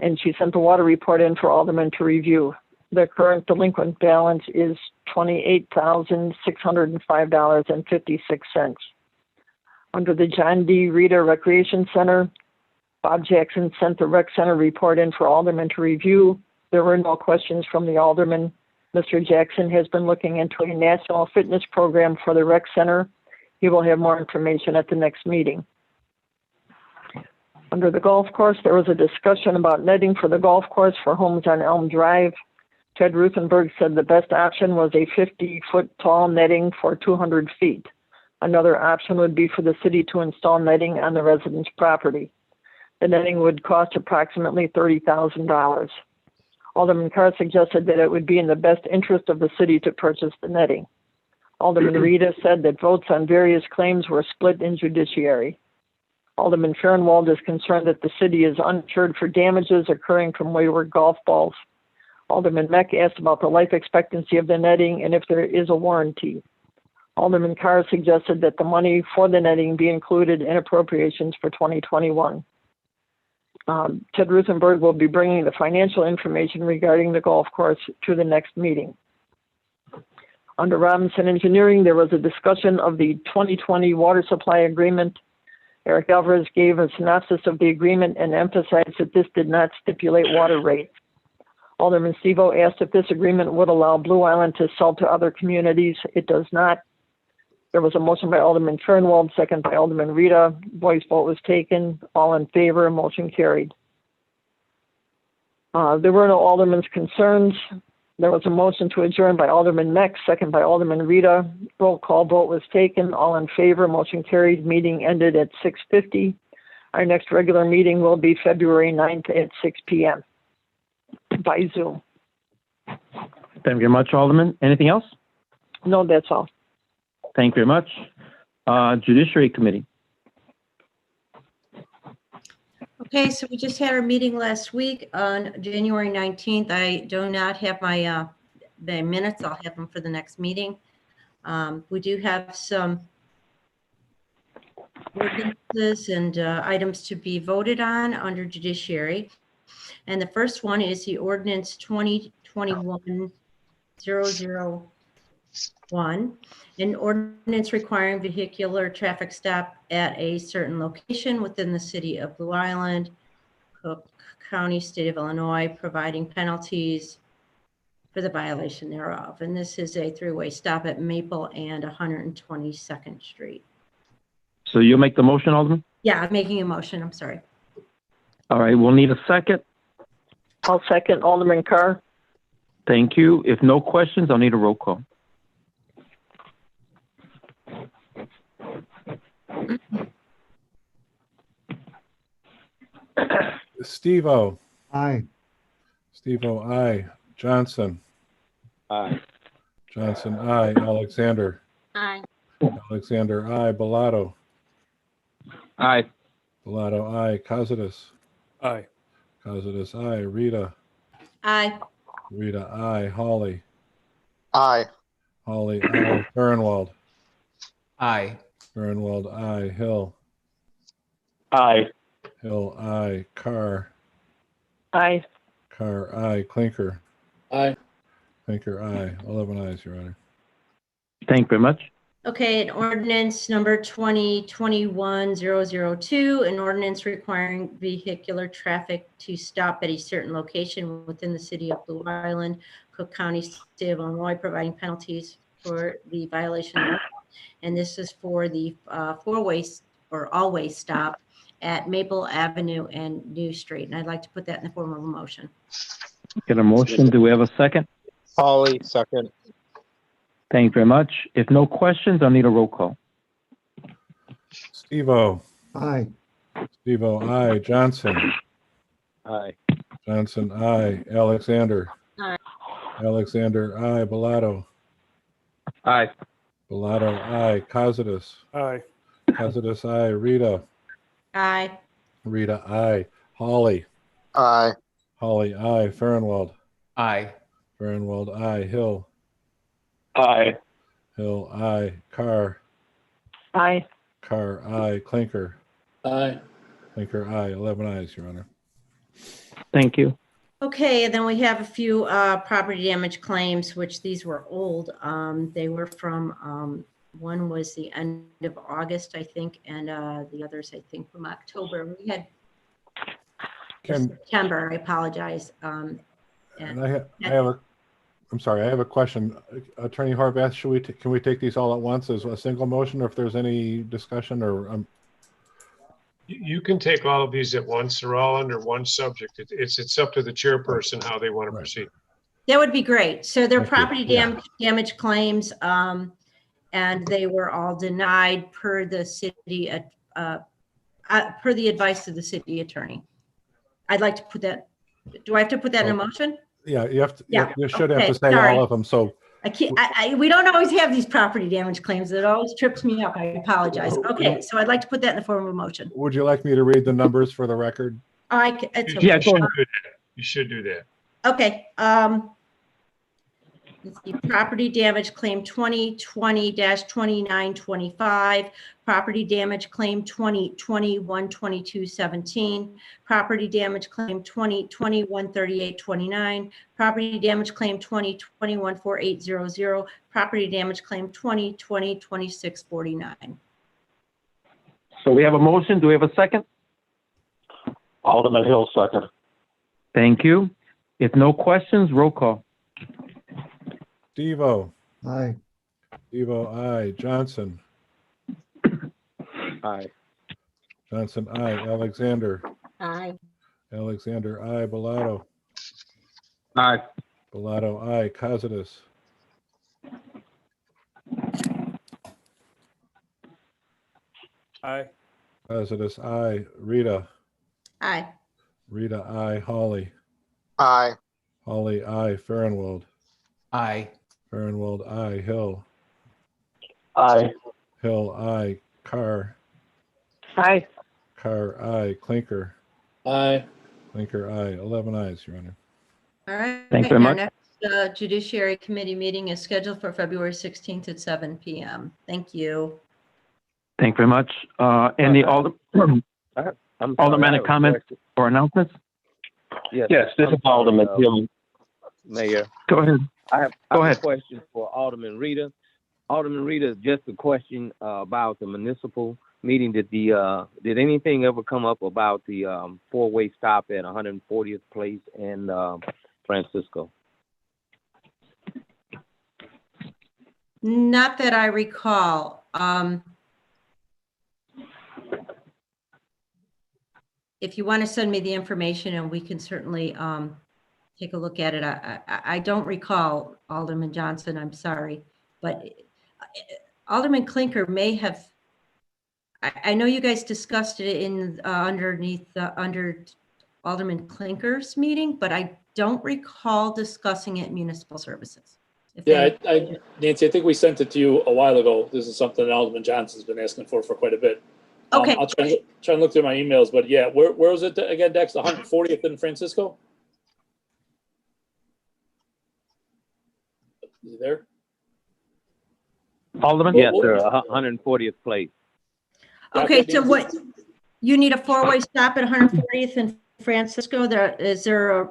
and she sent the water report in for Alderman to review. The current delinquent balance is $28,605.56. Under the John D. Rita Recreation Center, Bob Jackson sent the rec center report in for Alderman to review. There were no questions from the Alderman. Mr. Jackson has been looking into a national fitness program for the rec center. He will have more information at the next meeting. Under the golf course, there was a discussion about netting for the golf course for homes on Elm Drive. Ted Ruthenberg said the best option was a 50-foot tall netting for 200 feet. Another option would be for the city to install netting on the resident's property. The netting would cost approximately $30,000. Alderman Carr suggested that it would be in the best interest of the city to purchase the netting. Alderman Rita said that votes on various claims were split in Judiciary. Alderman Farnwell is concerned that the city is uninsured for damages occurring from wayward golf balls. Alderman Meck asked about the life expectancy of the netting and if there is a warranty. Alderman Carr suggested that the money for the netting be included in appropriations for 2021. Ted Ruthenberg will be bringing the financial information regarding the golf course to the next meeting. Under Robinson Engineering, there was a discussion of the 2020 water supply agreement. Eric Alvarez gave a synopsis of the agreement and emphasized that this did not stipulate water rates. Alderman Stevo asked if this agreement would allow Blue Island to sell to other communities. It does not. There was a motion by Alderman Farnwell, second by Alderman Rita. Voice vote was taken. All in favor, motion carried. There were no aldermen's concerns. There was a motion to adjourn by Alderman Meck, second by Alderman Rita. Roll call vote was taken. All in favor, motion carried. Meeting ended at 6:50. Our next regular meeting will be February 9th at 6 p.m. by Zoom. Thank you very much, Alderman. Anything else? No, that's all. Thank you very much. Judiciary Committee. Okay, so we just had our meeting last week on January 19th. I do not have my the minutes. I'll have them for the next meeting. We do have some ordinances and items to be voted on under Judiciary. And the first one is the ordinance 2021-001, an ordinance requiring vehicular traffic stop at a certain location within the city of Blue Island, Cook County, state of Illinois, providing penalties for the violation thereof. And this is a three-way stop at Maple and 122nd Street. So you'll make the motion, Alderman? Yeah, I'm making a motion. I'm sorry. All right, we'll need a second. I'll second Alderman Carr. Thank you. If no questions, I'll need a roll call. Steve-O. Aye. Steve-O, aye. Johnson. Aye. Johnson, aye. Alexander. Aye. Alexander, aye. Bellato. Aye. Bellato, aye. Costas. Aye. Costas, aye. Rita. Aye. Rita, aye. Holly. Aye. Holly, aye. Fernwald. Aye. Fernwald, aye. Hill. Aye. Hill, aye. Carr. Aye. Carr, aye. Clinker. Aye. Clinker, aye. 11 ayes, Your Honor. Thank you very much. Okay, an ordinance number 2021-002, an ordinance requiring vehicular traffic to stop at a certain location within the city of Blue Island, Cook County, state of Illinois, providing penalties for the violation. And this is for the four-way or all-way stop at Maple Avenue and New Street. And I'd like to put that in the form of a motion. Get a motion. Do we have a second? Holly, second. Thank you very much. If no questions, I'll need a roll call. Steve-O. Aye. Steve-O, aye. Johnson. Aye. Johnson, aye. Alexander. Aye. Alexander, aye. Bellato. Aye. Bellato, aye. Costas. Aye. Costas, aye. Rita. Aye. Rita, aye. Holly. Aye. Holly, aye. Fernwald. Aye. Fernwald, aye. Hill. Aye. Hill, aye. Carr. Aye. Carr, aye. Clinker. Aye. Clinker, aye. 11 ayes, Your Honor. Thank you. Okay, and then we have a few property damage claims, which these were old. They were from, one was the end of August, I think, and the others, I think, from October. We had September, I apologize. And I'm sorry, I have a question. Attorney Horvath, can we take these all at once as a single motion, or if there's any discussion, or You can take all of these at once. They're all under one subject. It's up to the chairperson how they want to proceed. That would be great. So they're Thank you. property Yeah. damage claims, and they were all denied per the city, per the advice of the city attorney. I'd like to put that, do I have to put that in a motion? Yeah, you have to. Yeah, You should have okay, to say sorry. all of them. So I can't, we don't always have these property damage claims. It always trips me up. I apologize. Okay, so I'd like to put that in the form of a motion. Would you like me to read the numbers for the record? It's You okay. should do that. You should do that. Okay, let's see, property damage claim 2020-2925, property damage claim 2020-12217, property damage claim 2020-13829, property damage claim 2020-14800, property damage claim 2020-2649. So we have a motion. Do we have a second? Alderman Hill, second. Thank you. If no questions, roll call. Devo. Aye. Devo, aye. Johnson. Aye. Johnson, aye. Alexander. Aye. Alexander, aye. Bellato. Aye. Bellato, aye. Costas. Aye. Costas, aye. Rita. Aye. Rita, aye. Holly. Aye. Holly, aye. Farnwell. Aye. Farnwell, aye. Hill. Aye. Hill, aye. Carr. Aye. Carr, aye. Clinker. Aye. Clinker, aye. 11 ayes, Your Honor. All right. Thank you very Our much. next Judiciary Committee meeting is scheduled for February 16th at 7 p.m. Thank you. Thank you very much. Any I'm sorry, alderman I have a comments question. or announcements? Yes, Yes, this I'm is Alderman sorry, Hill. Mayor. Go ahead. I have Go a ahead. question for Alderman Rita. Alderman Rita, just a question about the municipal meeting. Did anything ever come up about the four-way stop at 140th Place and Francisco? Not that I recall. If you want to send me the information and we can certainly take a look at it. I don't recall, Alderman Johnson, I'm sorry, but Alderman Clinker may have, I know you guys discussed it in under Alderman Clinker's meeting, but I don't recall discussing it in municipal services. Yeah, Nancy, I think we sent it to you a while ago. This is something that Alderman Johnson's been asking for quite a bit. Okay. I'll try and look through my emails, but yeah, where was it again, Dex? 140th in Francisco? Is he there? Alderman? Yes, sir, 140th Place. Okay, so what, you need a four-way stop at 140th in Francisco? Is there a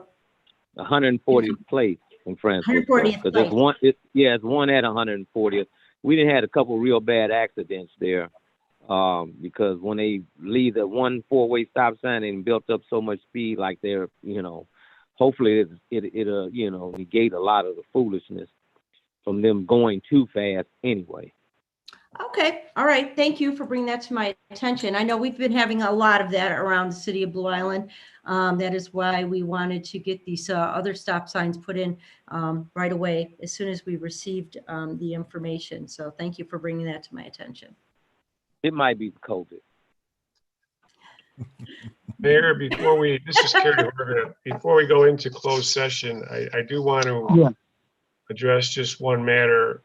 140th Place in Francisco. 140th Because there's Place. it's one at 140th. We didn't had a couple real bad accidents there. Because when they leave the one four-way stop sign and built up so much speed, like they're, hopefully it'll, negate a lot of the foolishness from them going too fast anyway. Okay, all right. Thank you for bringing that to my attention. I know we've been having a lot of that around the city of Blue Island. That is why we wanted to get these other stop signs put in right away as soon as we received the information. So thank you for bringing that to my attention. It might be COVID. Mayor, this is Kerry Horvath. Before we go into closed session, I do want to address just one matter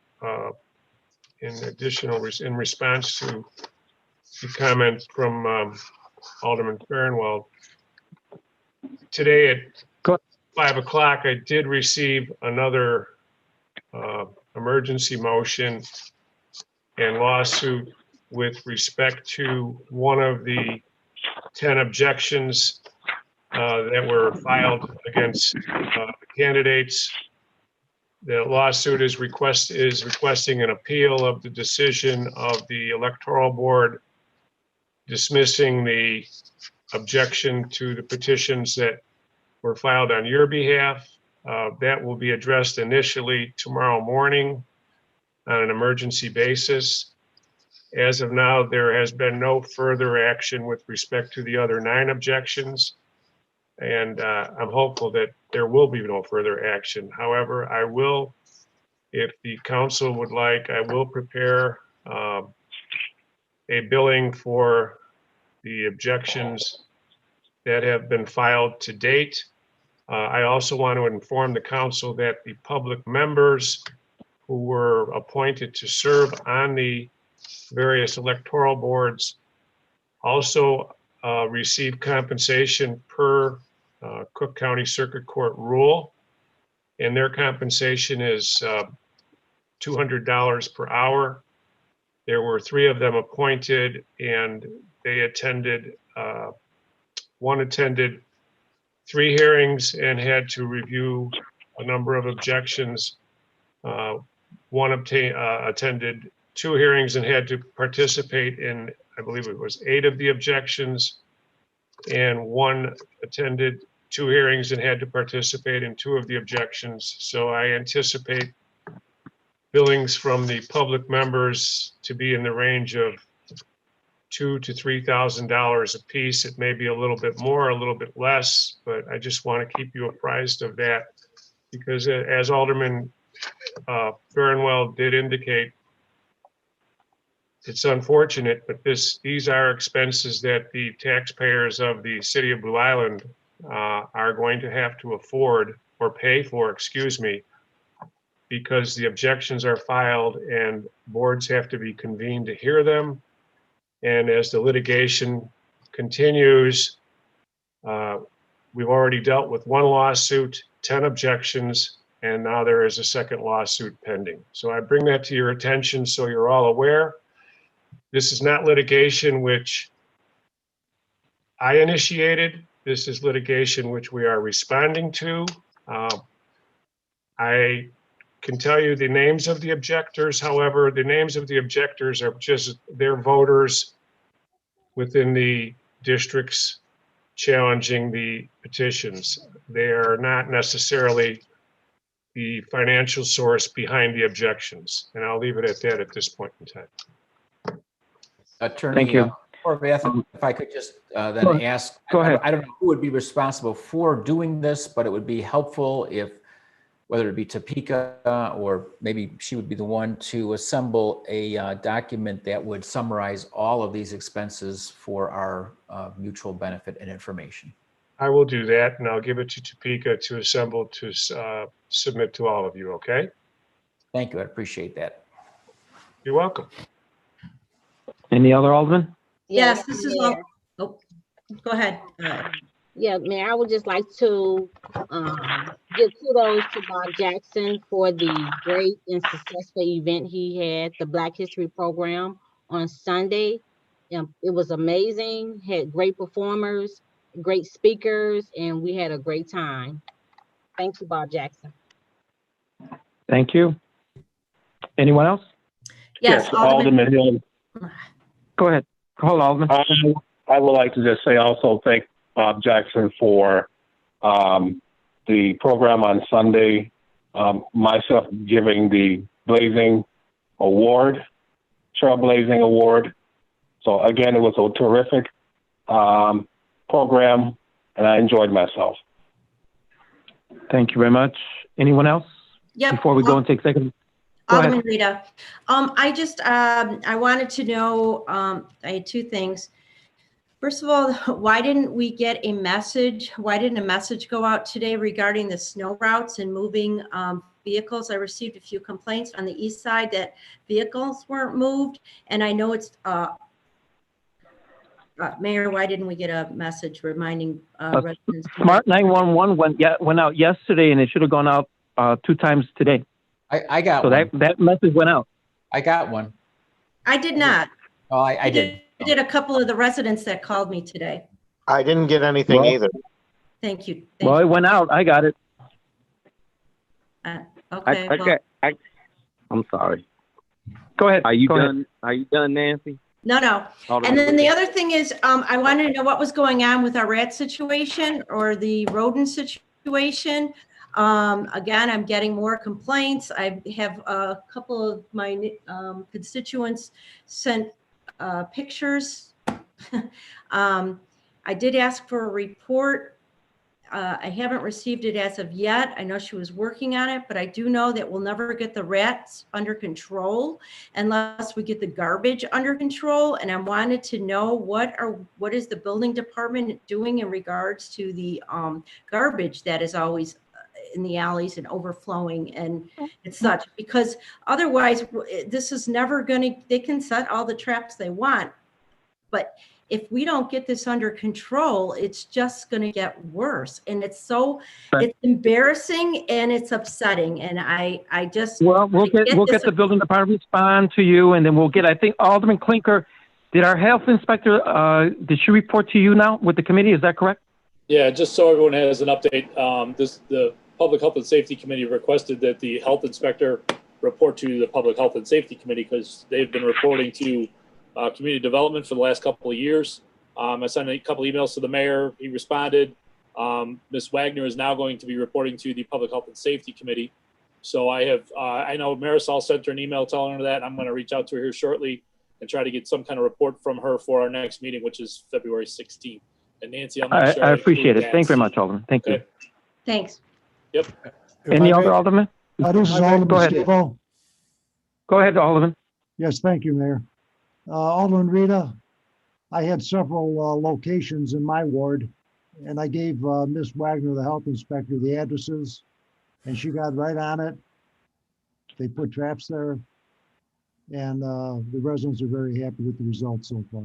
in response to the comment from Alderman Farnwell. Today at 5 o'clock, I did receive another emergency motion and lawsuit with respect to one of the 10 objections that were filed against the candidates. The lawsuit is requesting an appeal of the decision of the Electoral Board dismissing the objection to the petitions that were filed on your behalf. That will be addressed initially tomorrow morning on an emergency basis. As of now, there has been no further action with respect to the other 9 objections. And I'm hopeful that there will be no further action. However, I will, if the council would like, I will prepare a billing for the objections that have been filed to date. I also want to inform the council that the public members who were appointed to serve on the various electoral boards also receive compensation per Cook County Circuit Court rule. And their compensation is $200 per hour. There were 3 of them appointed, and they attended, one attended 3 hearings and had to review a number of objections. One attended 2 hearings and had to participate in, I believe it was 8 of the objections. And one attended 2 hearings and had to participate in 2 of the objections. So I anticipate billings from the public members to be in the range of $2,000 to $3,000 a piece. It may be a little bit more, a little bit less, but I just want to keep you apprised of that, because as Alderman Farnwell did indicate, it's unfortunate, but these are expenses that the taxpayers of the city of Blue Island are going to have to afford or pay for, excuse me, because the objections are filed and boards have to be convened to hear them. And as the litigation continues, we've already dealt with 1 lawsuit, 10 objections, and now there is a 2nd lawsuit pending. So I bring that to your attention so you're all aware. This is not litigation which I initiated. This is litigation which we are responding to. I can tell you the names of the objectors. However, the names of the objectors are just their voters within the districts challenging the petitions. They are not necessarily the financial source behind the objections. And I'll leave it at that at this point in time. Attorney Thank you. Horvath, if I could just then Go ahead. ask, Go ahead. I don't know who would be responsible for doing this, but it would be helpful if, whether it be Topeka or maybe she would be the one to assemble a document that would summarize all of these expenses for our mutual benefit and information. I will do that, and I'll give it to Topeka to assemble to submit to all of you, okay? Thank you, I appreciate that. You're welcome. Any other Alderman? Yes, this is all, Mayor. oh, go ahead. Yeah, Mayor, I would just like to give kudos to Bob Jackson for the great and successful event he had, the Black History Program on Sunday. It was amazing, had great performers, great speakers, and we had a great time. Thank you, Bob Jackson. Thank you. Anyone else? Yes, Alderman Hill. Go ahead. Hold on, Alderman. I would like to just say also thank Bob Jackson for the program on Sunday, myself giving the Trailblazing Award. So again, it was a terrific program, and I enjoyed myself. Thank you very much. Anyone else? Yep. Before we go into executive. Go Alderman ahead. Rita, I wanted to know, I had 2 things. First of all, why didn't we get a message? Why didn't a message go out today regarding the snow routes and moving vehicles? I received a few complaints on the east side that vehicles weren't moved. And I know it's, Mayor, why didn't we get a message reminding residents? Smart 911 went out yesterday, and it should have gone out 2 times today. I got So one. that message went out. I got one. I did not. Oh, I did. I did a couple of the residents that called me today. I didn't get anything Well- either. Thank you. Well, it went out. I got it. Okay, well, I'm sorry. Go ahead. Are you Go ahead. done? Are you done, Nancy? no. Alderman And then the Rita? other thing is, I wanted to know what was going on with our rat situation or the rodent situation. Again, I'm getting more complaints. I have a couple of my constituents sent pictures. I did ask for a report. I haven't received it as of yet. I know she was working on it, but I do know that we'll never get the rats under control unless we get the garbage under control. And I wanted to know what is the building department doing in regards to the garbage that is always in the alleys and overflowing and it's such, because otherwise this is never going to, they can set all the traps they want. But if we don't get this under control, it's just going to get worse. And it's so, it's embarrassing and it's upsetting. And I just. Well, we'll get the building department to respond to you, and then we'll get, I think Alderman Clinker, did our health inspector, did she report to you now with the committee? Is that correct? Yeah, just so everyone has an update, the Public Health and Safety Committee requested that the health inspector report to the Public Health and Safety Committee because they've been reporting to community development for the last couple of years. I sent a couple emails to the mayor. He responded. Ms. Wagner is now going to be reporting to the Public Health and Safety Committee. So I have, I know Marisol sent her an email telling her that. I'm going to reach out to her here shortly and try to get some kind of report from her for our next meeting, which is February 16th. And Nancy, I'm not sure. I appreciate it. Thank you very much, Alderman. Thank you. Thanks. Yep. Any other Alderman? This is Alderman Go ahead. Steve-O. Go ahead, Alderman. Yes, thank you, Mayor. Alderman Rita, I had several locations in my ward, and I gave Ms. Wagner, the health inspector, the addresses, and she got right on it. They put traps there, and the residents are very happy with the results so far.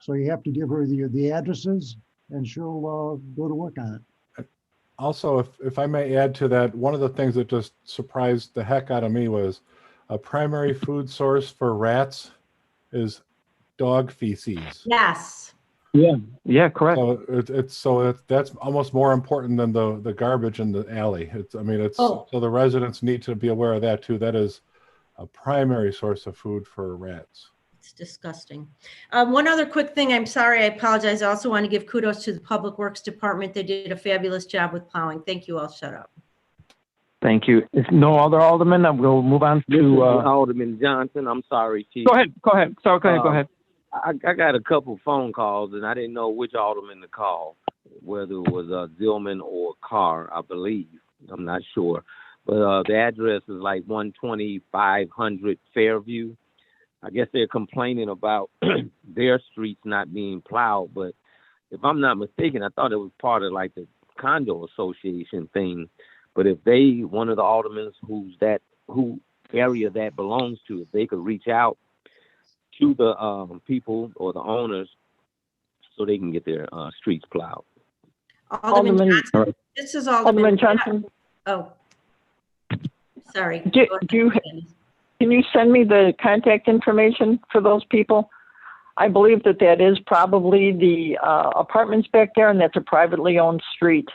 So you have to give her the addresses, and she'll go to work on it. Also, if I may add to that, one of the things that just surprised the heck out of me was a primary food source for rats is dog feces. Yes. Yeah, correct. So that's almost more important than the garbage in the alley. So the residents need to be aware of that too. That is a primary source of food for rats. It's disgusting. One other quick thing. I'm sorry. I apologize. I also want to give kudos to the Public Works Department. They did a fabulous job with plowing. Thank you. I'll shut up. Thank you. If no other Alderman, we'll move on to Alderman Johnson. I'm sorry, Chief. Go ahead. Sorry, go ahead. I got a couple phone calls, and I didn't know which alderman to call, whether it was Zillman or Carr, I believe. I'm not sure. But the address is like 12500 Fairview. I guess they're complaining about their streets not being plowed. But if I'm not mistaken, I thought it was part of like the condo association thing. But if one of the aldermen who area that belongs to, if they could reach out to the people or the owners so they can get their streets plowed. Alderman Johnson. This is Alderman Johnson. Oh, sorry. Can you send me the contact information for those people? I believe that is probably the apartments back there, and that's a privately owned street.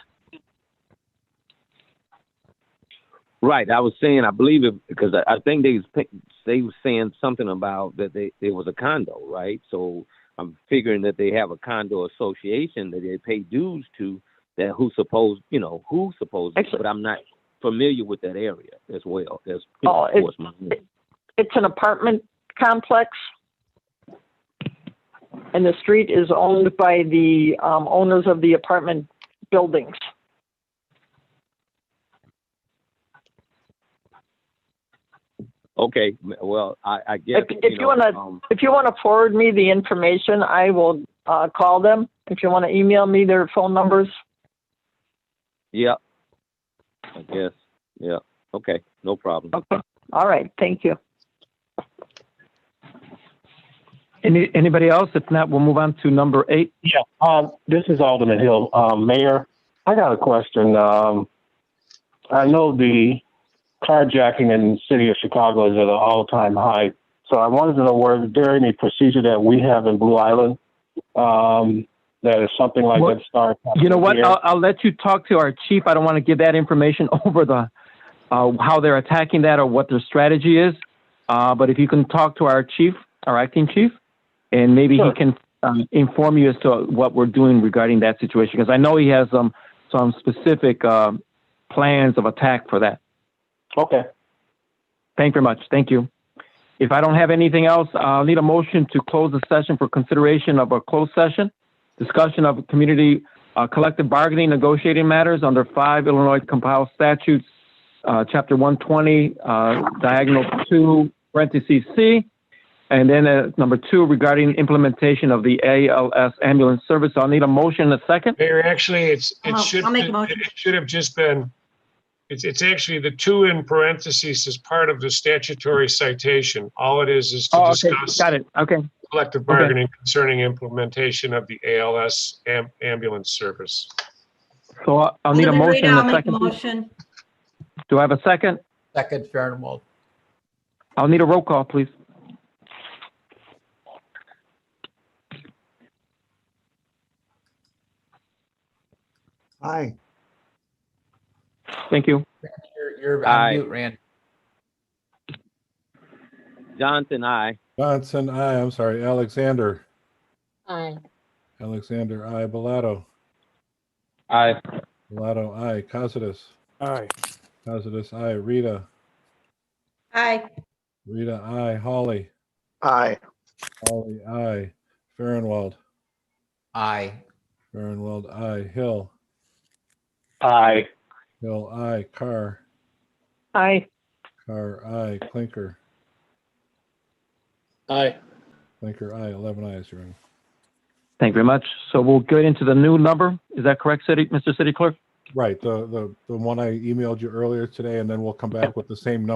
Right. I was saying, I believe it because I think they were saying something about that there was a condo, right? So I'm figuring that they have a condo association that they pay dues to, that who supposed, but I'm not familiar with that area as well. It's an apartment complex, and the street is owned by the owners of the apartment buildings. Okay, well, I guess if you want to forward me the information, I will call them. If you want to email me their phone numbers. Yeah, I guess. Yeah. Okay, no problem. Okay. All right. Thank you. Anybody else? If not, we'll move on to number 8. Yeah. This is Alderman Hill. Mayor, I got a question. I know the carjacking in the city of Chicago is at an all-time high. So I wanted to know, was there any procedure that we have in Blue Island that is something like that starts? You know what? I'll let you talk to our chief. I don't want to give that information over the how they're attacking that or what their strategy is. But if you can talk to our chief, our acting chief, and maybe he can inform you as to what we're doing regarding that situation, because I know he has some specific plans of attack for that. Okay. Thank you very much. Thank you. If I don't have anything else, I'll need a motion to close the session for consideration of a closed session, discussion of community collective bargaining negotiating matters under 5 Illinois compiled statutes, Chapter 120, diagonal 2, parentheses C, and then number 2 regarding implementation of the ALS ambulance service. I'll need a motion in a second. Mayor, actually, it I'll make a motion. should have just been It's actually the two in parentheses is part of the statutory citation. All it is to Oh, okay, discuss got it. Okay, collective bargaining concerning implementation of the ALS ambulance service. so I'll need a Alderman motion Rita, and I'll a make a second. please. motion. Do I have a second? Second, Farinwald. I'll need a roll call, please. Aye. Thank you. You're Aye. on mute, Rand. Johnson, aye. Johnson, aye. I'm sorry. Alexander. Aye. Alexander, aye. Bellato. Aye. Bellato, aye. Costas. Aye. Costas, aye. Rita. Aye. Rita, aye. Holly. Aye. Holly, aye. Farnwell. Aye. Farnwell, aye. Hill. Aye. Hill, aye. Carr. Aye. Carr, aye. Clinker. Aye. Clinker, aye. 11 ayes, Your Honor. Thank you very much. So we'll get into the new number. Is that correct, Mr. City Clerk? Right, the one I emailed you earlier today, and then we'll come back with the same number